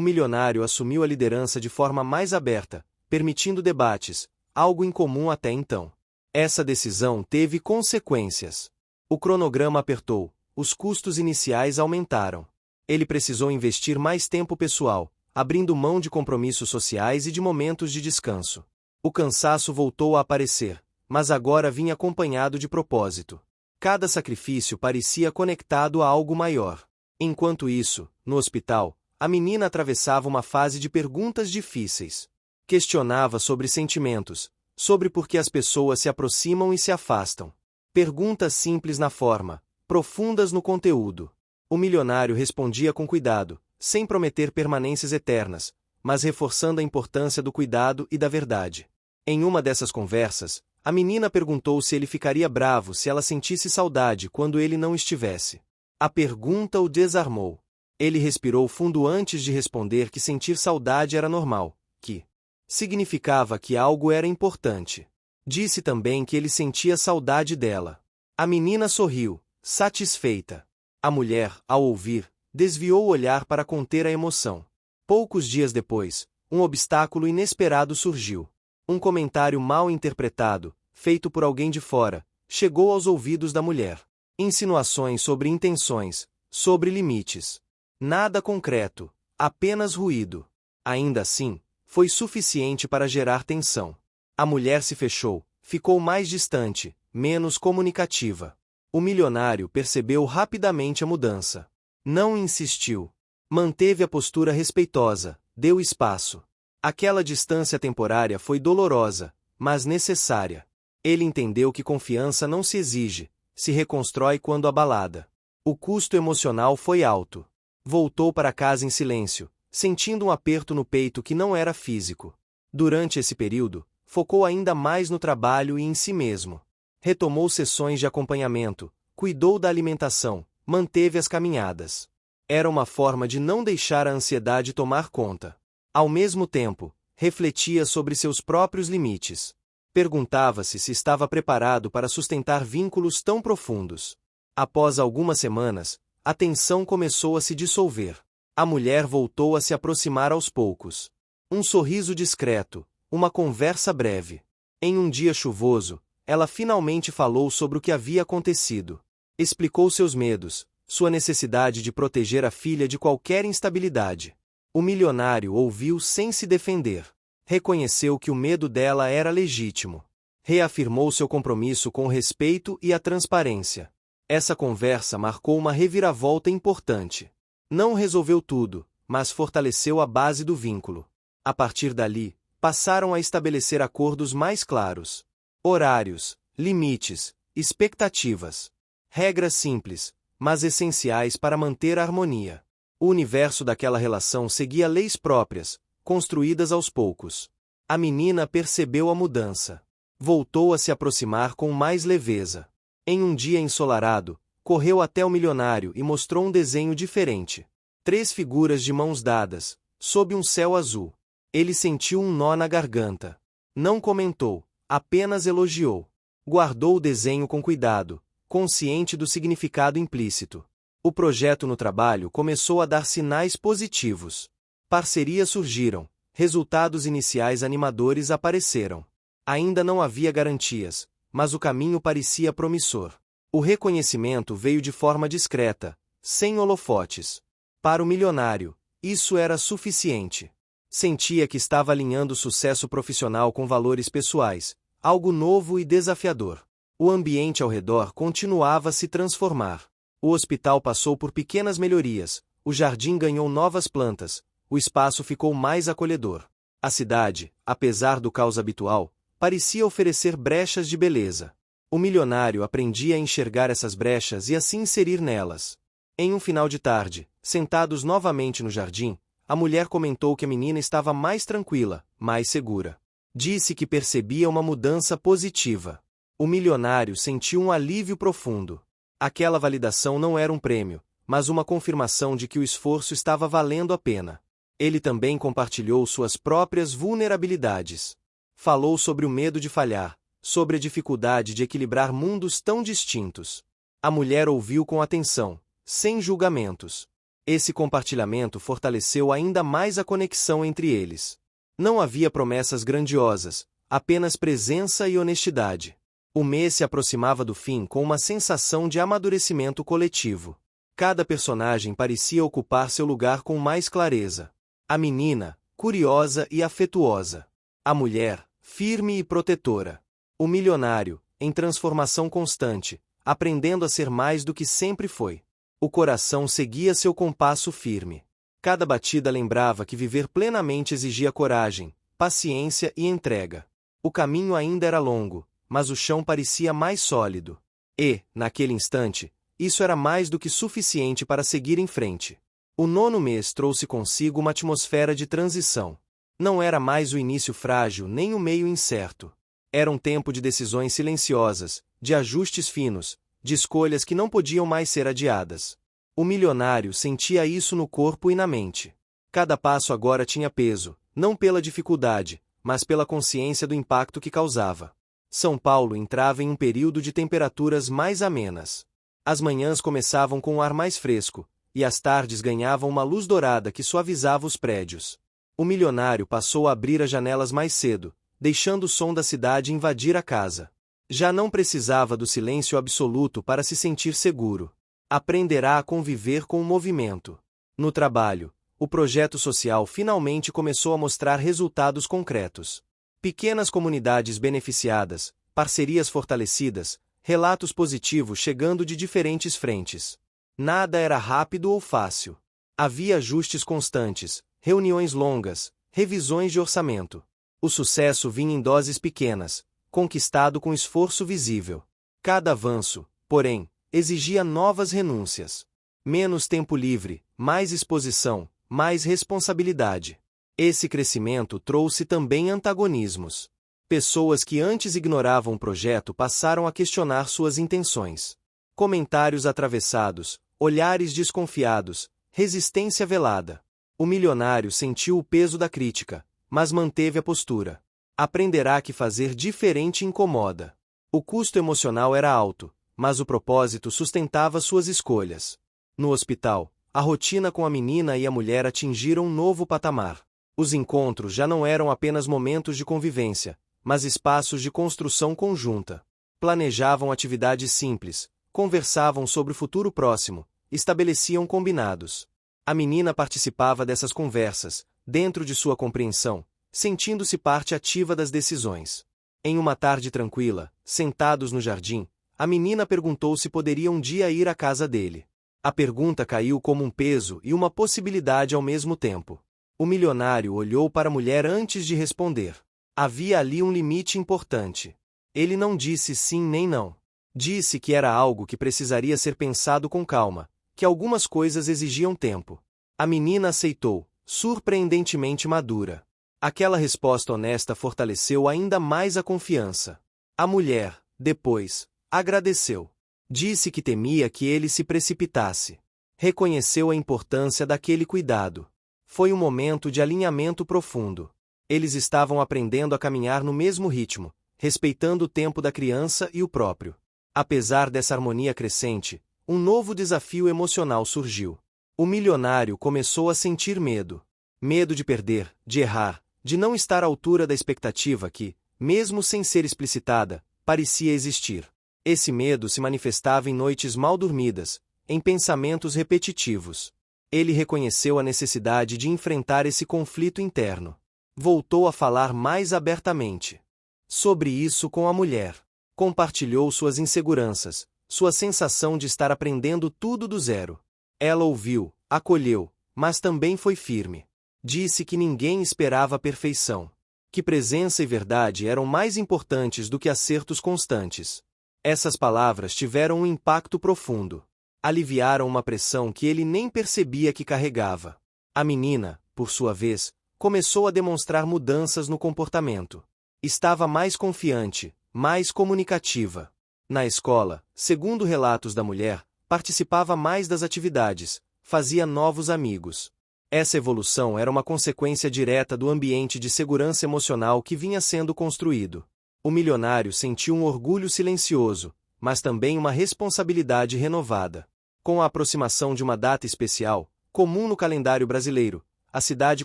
milionário assumiu a liderança de forma mais aberta, permitindo debates, algo incomum até então. Essa decisão teve consequências. O cronograma apertou, os custos iniciais aumentaram. Ele precisou investir mais tempo pessoal, abrindo mão de compromissos sociais e de momentos de descanso. O cansaço voltou a aparecer, mas agora vinha acompanhado de propósito. Cada sacrifício parecia conectado a algo maior. Enquanto isso, no hospital, a menina atravessava uma fase de perguntas difíceis. Questionava sobre sentimentos, sobre por que as pessoas se aproximam e se afastam. Perguntas simples na forma, profundas no conteúdo. O milionário respondia com cuidado, sem prometer permanências eternas, mas reforçando a importância do cuidado e da verdade. Em uma dessas conversas, a menina perguntou se ele ficaria bravo se ela sentisse saudade quando ele não estivesse. A pergunta o desarmou. Ele respirou fundo antes de responder que sentir saudade era normal, que significava que algo era importante. Disse também que ele sentia saudade dela. A menina sorriu, satisfeita. A mulher, ao ouvir, desviou o olhar para conter a emoção. Poucos dias depois, um obstáculo inesperado surgiu. Um comentário mal interpretado, feito por alguém de fora, chegou aos ouvidos da mulher. Insinuações sobre intenções, sobre limites. Nada concreto, apenas ruído. Ainda assim, foi suficiente para gerar tensão. A mulher se fechou, ficou mais distante, menos comunicativa. O milionário percebeu rapidamente a mudança. Não insistiu. Manteve a postura respeitosa, deu espaço. Aquela distância temporária foi dolorosa, mas necessária. Ele entendeu que confiança não se exige, se reconstrói quando abalada. O custo emocional foi alto. Voltou para casa em silêncio, sentindo um aperto no peito que não era físico. Durante esse período, focou ainda mais no trabalho e em si mesmo. Retomou sessões de acompanhamento, cuidou da alimentação, manteve as caminhadas. Era uma forma de não deixar a ansiedade tomar conta. Ao mesmo tempo, refletia sobre seus próprios limites. Perguntava-se se estava preparado para sustentar vínculos tão profundos. Após algumas semanas, a tensão começou a se dissolver. A mulher voltou a se aproximar aos poucos. Um sorriso discreto, uma conversa breve. Em um dia chuvoso, ela finalmente falou sobre o que havia acontecido. Explicou seus medos, sua necessidade de proteger a filha de qualquer instabilidade. O milionário ouviu sem se defender. Reconheceu que o medo dela era legítimo. Reafirmou seu compromisso com o respeito e a transparência. Essa conversa marcou uma reviravolta importante. Não resolveu tudo, mas fortaleceu a base do vínculo. A partir dali, passaram a estabelecer acordos mais claros. Horários, limites, expectativas. Regras simples, mas essenciais para manter a harmonia. O universo daquela relação seguia leis próprias, construídas aos poucos. A menina percebeu a mudança. Voltou a se aproximar com mais leveza. Em um dia ensolarado, correu até o milionário e mostrou um desenho diferente. 3 figuras de mãos dadas, sob um céu azul. Ele sentiu um nó na garganta. Não comentou, apenas elogiou. Guardou o desenho com cuidado, consciente do significado implícito. O projeto no trabalho começou a dar sinais positivos. Parcerias surgiram, resultados iniciais animadores apareceram. Ainda não havia garantias, mas o caminho parecia promissor. O reconhecimento veio de forma discreta, sem holofotes. Para o milionário, isso era suficiente. Sentia que estava alinhando sucesso profissional com valores pessoais, algo novo e desafiador. O ambiente ao redor continuava a se transformar. O hospital passou por pequenas melhorias, o jardim ganhou novas plantas, o espaço ficou mais acolhedor. A cidade, apesar do caos habitual, parecia oferecer brechas de beleza. O milionário aprendia a enxergar essas brechas e a se inserir nelas. Em um final de tarde, sentados novamente no jardim, a mulher comentou que a menina estava mais tranquila, mais segura. Disse que percebia uma mudança positiva. O milionário sentiu um alívio profundo. Aquela validação não era um prêmio, mas uma confirmação de que o esforço estava valendo a pena. Ele também compartilhou suas próprias vulnerabilidades. Falou sobre o medo de falhar, sobre a dificuldade de equilibrar mundos tão distintos. A mulher ouviu com atenção, sem julgamentos. Esse compartilhamento fortaleceu ainda mais a conexão entre eles. Não havia promessas grandiosas, apenas presença e honestidade. O mês se aproximava do fim com uma sensação de amadurecimento coletivo. Cada personagem parecia ocupar seu lugar com mais clareza. A menina, curiosa e afetuosa. A mulher, firme e protetora. O milionário, em transformação constante, aprendendo a ser mais do que sempre foi. O coração seguia seu compasso firme. Cada batida lembrava que viver plenamente exigia coragem, paciência e entrega. O caminho ainda era longo, mas o chão parecia mais sólido. E, naquele instante, isso era mais do que suficiente para seguir em frente. O 9º mês trouxe consigo uma atmosfera de transição. Não era mais o início frágil nem o meio incerto. Era um tempo de decisões silenciosas, de ajustes finos, de escolhas que não podiam mais ser adiadas. O milionário sentia isso no corpo e na mente. Cada passo agora tinha peso, não pela dificuldade, mas pela consciência do impacto que causava. São Paulo entrava em um período de temperaturas mais amenas. As manhãs começavam com um ar mais fresco, e as tardes ganhavam uma luz dourada que suavizava os prédios. O milionário passou a abrir as janelas mais cedo, deixando o som da cidade invadir a casa. Já não precisava do silêncio absoluto para se sentir seguro. Aprenderá a conviver com o movimento. No trabalho, o projeto social finalmente começou a mostrar resultados concretos. Pequenas comunidades beneficiadas, parcerias fortalecidas, relatos positivos chegando de diferentes frentes. Nada era rápido ou fácil. Havia ajustes constantes, reuniões longas, revisões de orçamento. O sucesso vinha em doses pequenas, conquistado com esforço visível. Cada avanço, porém, exigia novas renúncias. Menos tempo livre, mais exposição, mais responsabilidade. Esse crescimento trouxe também antagonismos. Pessoas que antes ignoravam o projeto passaram a questionar suas intenções. Comentários atravessados, olhares desconfiados, resistência velada. O milionário sentiu o peso da crítica, mas manteve a postura. Aprenderá que fazer diferente incomoda. O custo emocional era alto, mas o propósito sustentava suas escolhas. No hospital, a rotina com a menina e a mulher atingiram um novo patamar. Os encontros já não eram apenas momentos de convivência, mas espaços de construção conjunta. Planejavam atividades simples, conversavam sobre o futuro próximo, estabeleciam combinados. A menina participava dessas conversas, dentro de sua compreensão, sentindo-se parte ativa das decisões. Em uma tarde tranquila, sentados no jardim, a menina perguntou se poderia um dia ir à casa dele. A pergunta caiu como um peso e uma possibilidade ao mesmo tempo. O milionário olhou para a mulher antes de responder. Havia ali um limite importante. Ele não disse sim nem não. Disse que era algo que precisaria ser pensado com calma, que algumas coisas exigiam tempo. A menina aceitou, surpreendentemente madura. Aquela resposta honesta fortaleceu ainda mais a confiança. A mulher, depois, agradeceu. Disse que temia que ele se precipitasse. Reconheceu a importância daquele cuidado. Foi um momento de alinhamento profundo. Eles estavam aprendendo a caminhar no mesmo ritmo, respeitando o tempo da criança e o próprio. Apesar dessa harmonia crescente, um novo desafio emocional surgiu. O milionário começou a sentir medo. Medo de perder, de errar, de não estar à altura da expectativa que, mesmo sem ser explicitada, parecia existir. Esse medo se manifestava em noites mal dormidas, em pensamentos repetitivos. Ele reconheceu a necessidade de enfrentar esse conflito interno. Voltou a falar mais abertamente sobre isso com a mulher. Compartilhou suas inseguranças, sua sensação de estar aprendendo tudo do zero. Ela ouviu, acolheu, mas também foi firme. Disse que ninguém esperava a perfeição. Que presença e verdade eram mais importantes do que acertos constantes. Essas palavras tiveram um impacto profundo. Aliviaram uma pressão que ele nem percebia que carregava. A menina, por sua vez, começou a demonstrar mudanças no comportamento. Estava mais confiante, mais comunicativa. Na escola, segundo relatos da mulher, participava mais das atividades, fazia novos amigos. Essa evolução era uma consequência direta do ambiente de segurança emocional que vinha sendo construído. O milionário sentiu um orgulho silencioso, mas também uma responsabilidade renovada. Com a aproximação de uma data especial, comum no calendário brasileiro, a cidade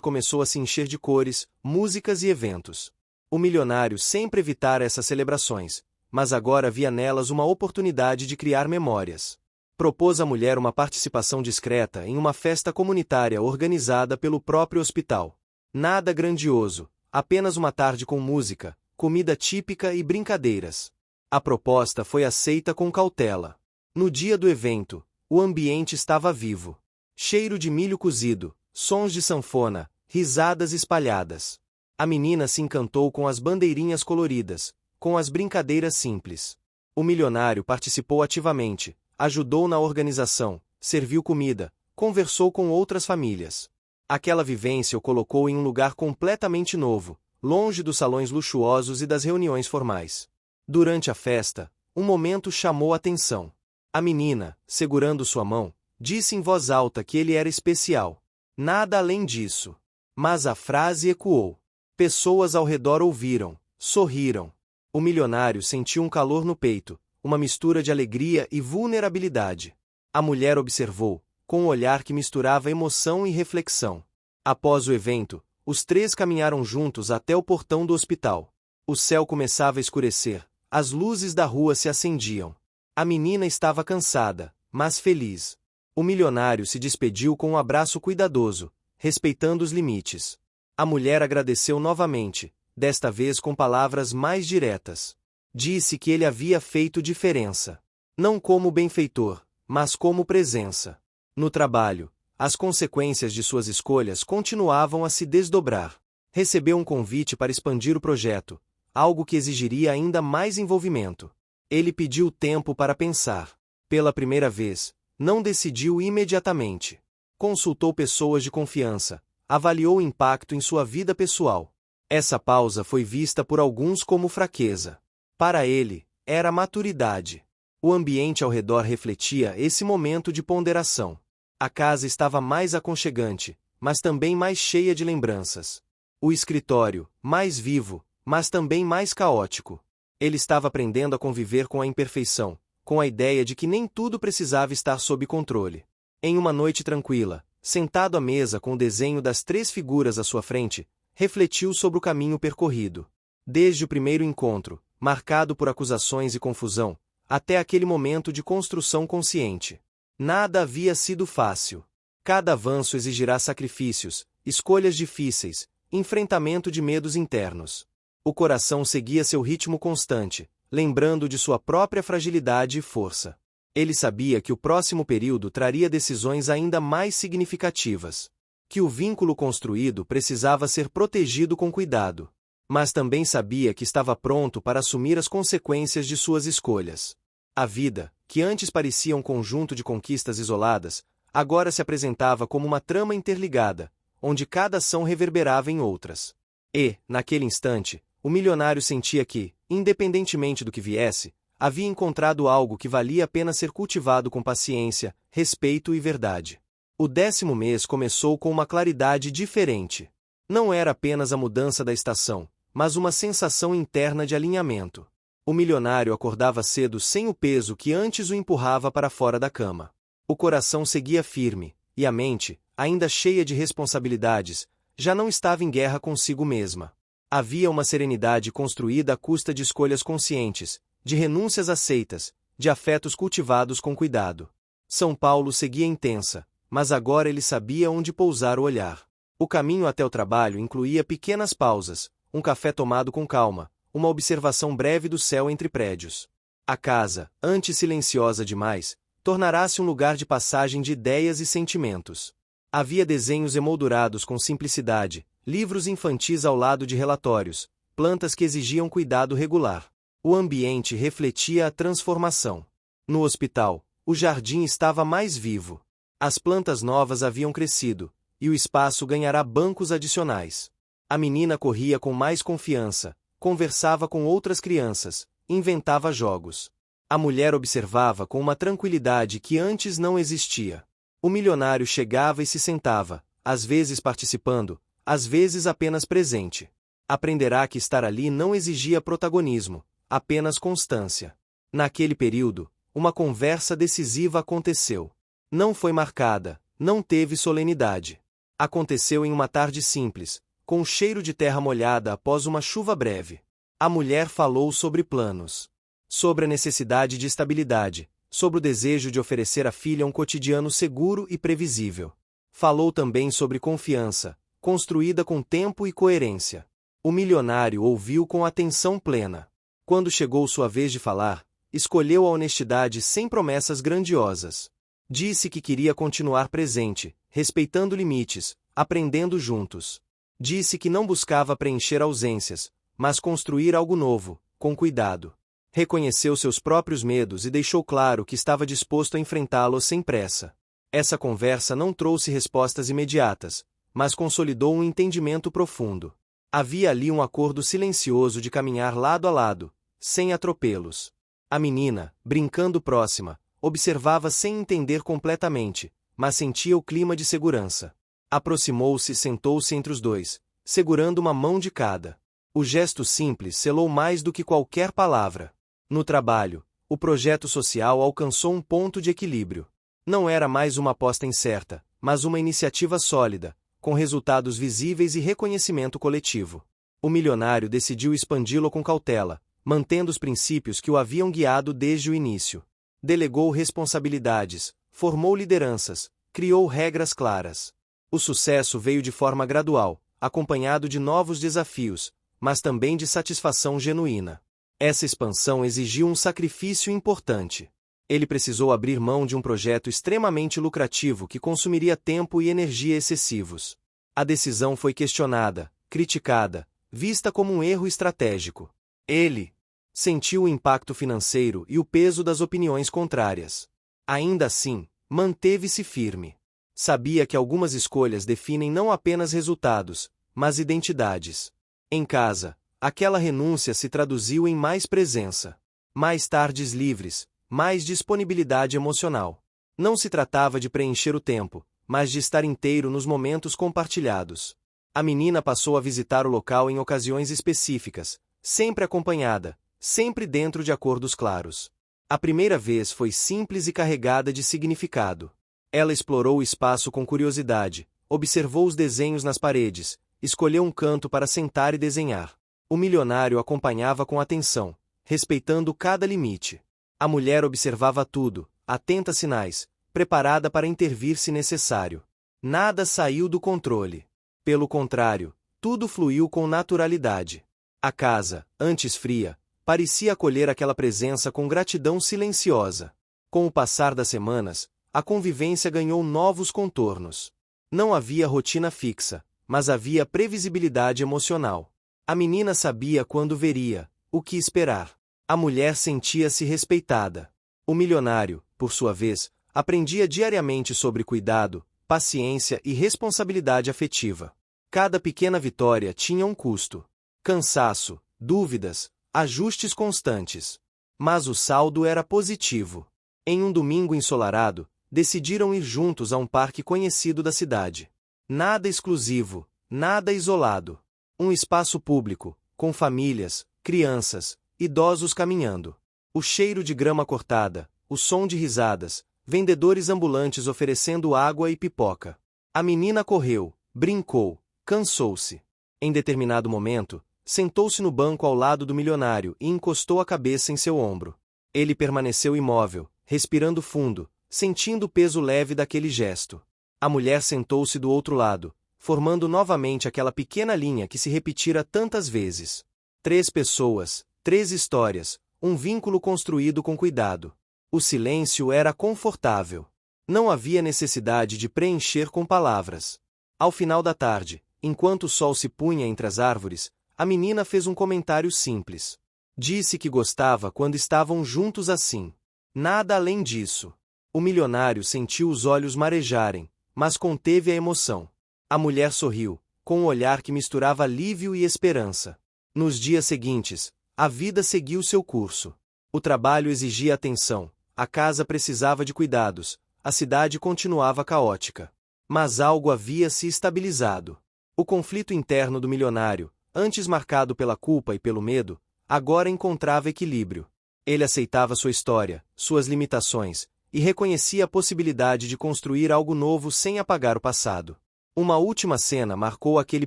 começou a se encher de cores, músicas e eventos. O milionário sempre evitara essas celebrações, mas agora via nelas uma oportunidade de criar memórias. Propôs à mulher uma participação discreta em uma festa comunitária organizada pelo próprio hospital. Nada grandioso, apenas uma tarde com música, comida típica e brincadeiras. A proposta foi aceita com cautela. No dia do evento, o ambiente estava vivo. Cheiro de milho cozido, sons de sanfona, risadas espalhadas. A menina se encantou com as bandeirinhas coloridas, com as brincadeiras simples. O milionário participou ativamente, ajudou na organização, serviu comida, conversou com outras famílias. Aquela vivência o colocou em um lugar completamente novo, longe dos salões luxuosos e das reuniões formais. Durante a festa, um momento chamou a atenção. A menina, segurando sua mão, disse em voz alta que ele era especial. Nada além disso. Mas a frase ecoou. Pessoas ao redor ouviram, sorriram. O milionário sentiu um calor no peito, uma mistura de alegria e vulnerabilidade. A mulher observou, com um olhar que misturava emoção e reflexão. Após o evento, os três caminharam juntos até o portão do hospital. O céu começava a escurecer, as luzes da rua se acendiam. A menina estava cansada, mas feliz. O milionário se despediu com um abraço cuidadoso, respeitando os limites. A mulher agradeceu novamente, desta vez com palavras mais diretas. Disse que ele havia feito diferença. Não como benfeitor, mas como presença. No trabalho, as consequências de suas escolhas continuavam a se desdobrar. Recebeu um convite para expandir o projeto, algo que exigiria ainda mais envolvimento. Ele pediu tempo para pensar. Pela primeira vez, não decidiu imediatamente. Consultou pessoas de confiança, avaliou o impacto em sua vida pessoal. Essa pausa foi vista por alguns como fraqueza. Para ele, era maturidade. O ambiente ao redor refletia esse momento de ponderação. A casa estava mais aconchegante, mas também mais cheia de lembranças. O escritório, mais vivo, mas também mais caótico. Ele estava aprendendo a conviver com a imperfeição, com a ideia de que nem tudo precisava estar sob controle. Em uma noite tranquila, sentado à mesa com o desenho das três figuras à sua frente, refletiu sobre o caminho percorrido. Desde o primeiro encontro, marcado por acusações e confusão, até aquele momento de construção consciente. Nada havia sido fácil. Cada avanço exigirá sacrifícios, escolhas difíceis, enfrentamento de medos internos. O coração seguia seu ritmo constante, lembrando de sua própria fragilidade e força. Ele sabia que o próximo período traria decisões ainda mais significativas. Que o vínculo construído precisava ser protegido com cuidado. Mas também sabia que estava pronto para assumir as consequências de suas escolhas. A vida, que antes parecia um conjunto de conquistas isoladas, agora se apresentava como uma trama interligada, onde cada ação reverberava em outras. E, naquele instante, o milionário sentia que, independentemente do que viesse, havia encontrado algo que valia a pena ser cultivado com paciência, respeito e verdade. O 10º mês começou com uma claridade diferente. Não era apenas a mudança da estação, mas uma sensação interna de alinhamento. O milionário acordava cedo sem o peso que antes o empurrava para fora da cama. O coração seguia firme, e a mente, ainda cheia de responsabilidades, já não estava em guerra consigo mesma. Havia uma serenidade construída à custa de escolhas conscientes, de renúncias aceitas, de afetos cultivados com cuidado. São Paulo seguia intensa, mas agora ele sabia onde pousar o olhar. O caminho até o trabalho incluía pequenas pausas, um café tomado com calma, uma observação breve do céu entre prédios. A casa, antes silenciosa demais, tornará-se um lugar de passagem de ideias e sentimentos. Havia desenhos emoldurados com simplicidade, livros infantis ao lado de relatórios, plantas que exigiam cuidado regular. O ambiente refletia a transformação. No hospital, o jardim estava mais vivo. As plantas novas haviam crescido, e o espaço ganhará bancos adicionais. A menina corria com mais confiança, conversava com outras crianças, inventava jogos. A mulher observava com uma tranquilidade que antes não existia. O milionário chegava e se sentava, às vezes participando, às vezes apenas presente. Aprenderá que estar ali não exigia protagonismo, apenas constância. Naquele período, uma conversa decisiva aconteceu. Não foi marcada, não teve solenidade. Aconteceu em uma tarde simples, com o cheiro de terra molhada após uma chuva breve. A mulher falou sobre planos. Sobre a necessidade de estabilidade, sobre o desejo de oferecer à filha um cotidiano seguro e previsível. Falou também sobre confiança, construída com tempo e coerência. O milionário ouviu com atenção plena. Quando chegou sua vez de falar, escolheu a honestidade sem promessas grandiosas. Disse que queria continuar presente, respeitando limites, aprendendo juntos. Disse que não buscava preencher ausências, mas construir algo novo, com cuidado. Reconheceu seus próprios medos e deixou claro que estava disposto a enfrentá-los sem pressa. Essa conversa não trouxe respostas imediatas, mas consolidou um entendimento profundo. Havia ali um acordo silencioso de caminhar lado a lado, sem atropelos. A menina, brincando próxima, observava sem entender completamente, mas sentia o clima de segurança. Aproximou-se e sentou-se entre os dois, segurando uma mão de cada. O gesto simples selou mais do que qualquer palavra. No trabalho, o projeto social alcançou um ponto de equilíbrio. Não era mais uma aposta incerta, mas uma iniciativa sólida, com resultados visíveis e reconhecimento coletivo. O milionário decidiu expandi-lo com cautela, mantendo os princípios que o haviam guiado desde o início. Delegou responsabilidades, formou lideranças, criou regras claras. O sucesso veio de forma gradual, acompanhado de novos desafios, mas também de satisfação genuína. Essa expansão exigiu um sacrifício importante. Ele precisou abrir mão de um projeto extremamente lucrativo que consumiria tempo e energia excessivos. A decisão foi questionada, criticada, vista como um erro estratégico. Ele sentiu o impacto financeiro e o peso das opiniões contrárias. Ainda assim, manteve-se firme. Sabia que algumas escolhas definem não apenas resultados, mas identidades. Em casa, aquela renúncia se traduziu em mais presença, mais tardes livres, mais disponibilidade emocional. Não se tratava de preencher o tempo, mas de estar inteiro nos momentos compartilhados. A menina passou a visitar o local em ocasiões específicas, sempre acompanhada, sempre dentro de acordos claros. A primeira vez foi simples e carregada de significado. Ela explorou o espaço com curiosidade, observou os desenhos nas paredes, escolheu um canto para sentar e desenhar. O milionário acompanhava com atenção, respeitando cada limite. A mulher observava tudo, atenta a sinais, preparada para intervir se necessário. Nada saiu do controle. Pelo contrário, tudo fluiu com naturalidade. A casa, antes fria, parecia acolher aquela presença com gratidão silenciosa. Com o passar das semanas, a convivência ganhou novos contornos. Não havia rotina fixa, mas havia previsibilidade emocional. A menina sabia quando veria, o que esperar. A mulher sentia-se respeitada. O milionário, por sua vez, aprendia diariamente sobre cuidado, paciência e responsabilidade afetiva. Cada pequena vitória tinha um custo. Cansaço, dúvidas, ajustes constantes. Mas o saldo era positivo. Em um domingo ensolarado, decidiram ir juntos a um parque conhecido da cidade. Nada exclusivo, nada isolado. Um espaço público, com famílias, crianças, idosos caminhando. O cheiro de grama cortada, o som de risadas, vendedores ambulantes oferecendo água e pipoca. A menina correu, brincou, cansou-se. Em determinado momento, sentou-se no banco ao lado do milionário e encostou a cabeça em seu ombro. Ele permaneceu imóvel, respirando fundo, sentindo o peso leve daquele gesto. A mulher sentou-se do outro lado, formando novamente aquela pequena linha que se repetira tantas vezes. 3 pessoas, 3 histórias, um vínculo construído com cuidado. O silêncio era confortável. Não havia necessidade de preencher com palavras. Ao final da tarde, enquanto o sol se punha entre as árvores, a menina fez um comentário simples. Disse que gostava quando estavam juntos assim. Nada além disso. O milionário sentiu os olhos marejarem, mas conteve a emoção. A mulher sorriu, com um olhar que misturava alívio e esperança. Nos dias seguintes, a vida seguiu seu curso. O trabalho exigia atenção, a casa precisava de cuidados, a cidade continuava caótica. Mas algo havia se estabilizado. O conflito interno do milionário, antes marcado pela culpa e pelo medo, agora encontrava equilíbrio. Ele aceitava sua história, suas limitações, e reconhecia a possibilidade de construir algo novo sem apagar o passado. Uma última cena marcou aquele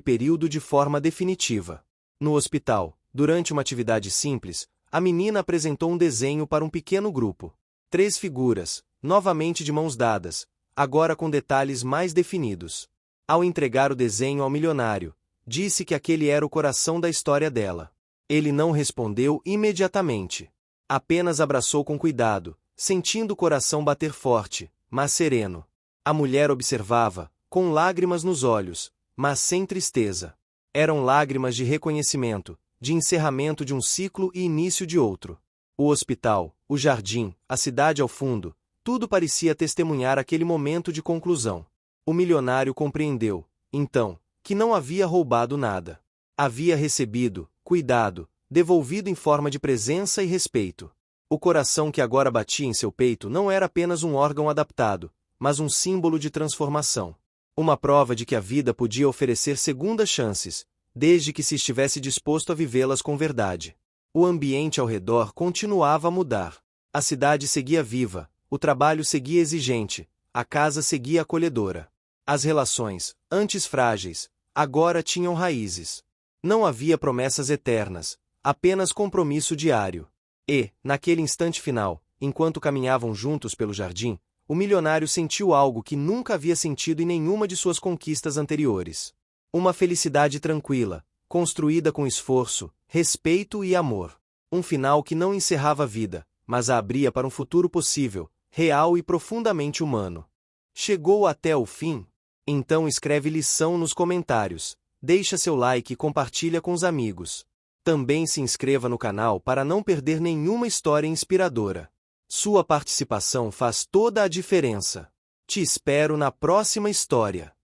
período de forma definitiva. No hospital, durante uma atividade simples, a menina apresentou um desenho para um pequeno grupo. 3 figuras, novamente de mãos dadas, agora com detalhes mais definidos. Ao entregar o desenho ao milionário, disse que aquele era o coração da história dela. Ele não respondeu imediatamente. Apenas abraçou com cuidado, sentindo o coração bater forte, mas sereno. A mulher observava, com lágrimas nos olhos, mas sem tristeza. Eram lágrimas de reconhecimento, de encerramento de um ciclo e início de outro. O hospital, o jardim, a cidade ao fundo, tudo parecia testemunhar aquele momento de conclusão. O milionário compreendeu, então, que não havia roubado nada. Havia recebido, cuidado, devolvido em forma de presença e respeito. O coração que agora batia em seu peito não era apenas um órgão adaptado, mas um símbolo de transformação. Uma prova de que a vida podia oferecer segundas chances, desde que se estivesse disposto a vivê-las com verdade. O ambiente ao redor continuava a mudar. A cidade seguia viva, o trabalho seguia exigente, a casa seguia acolhedora. As relações, antes frágeis, agora tinham raízes. Não havia promessas eternas, apenas compromisso diário. E, naquele instante final, enquanto caminhavam juntos pelo jardim, o milionário sentiu algo que nunca havia sentido em nenhuma de suas conquistas anteriores. Uma felicidade tranquila, construída com esforço, respeito e amor. Um final que não encerrava a vida, mas a abria para um futuro possível, real e profundamente humano. Chegou até o fim? Então escreve lição nos comentários, deixa seu like e compartilha com os amigos. Também se inscreva no canal para não perder nenhuma história inspiradora. Sua participação faz toda a diferença. Te espero na próxima história.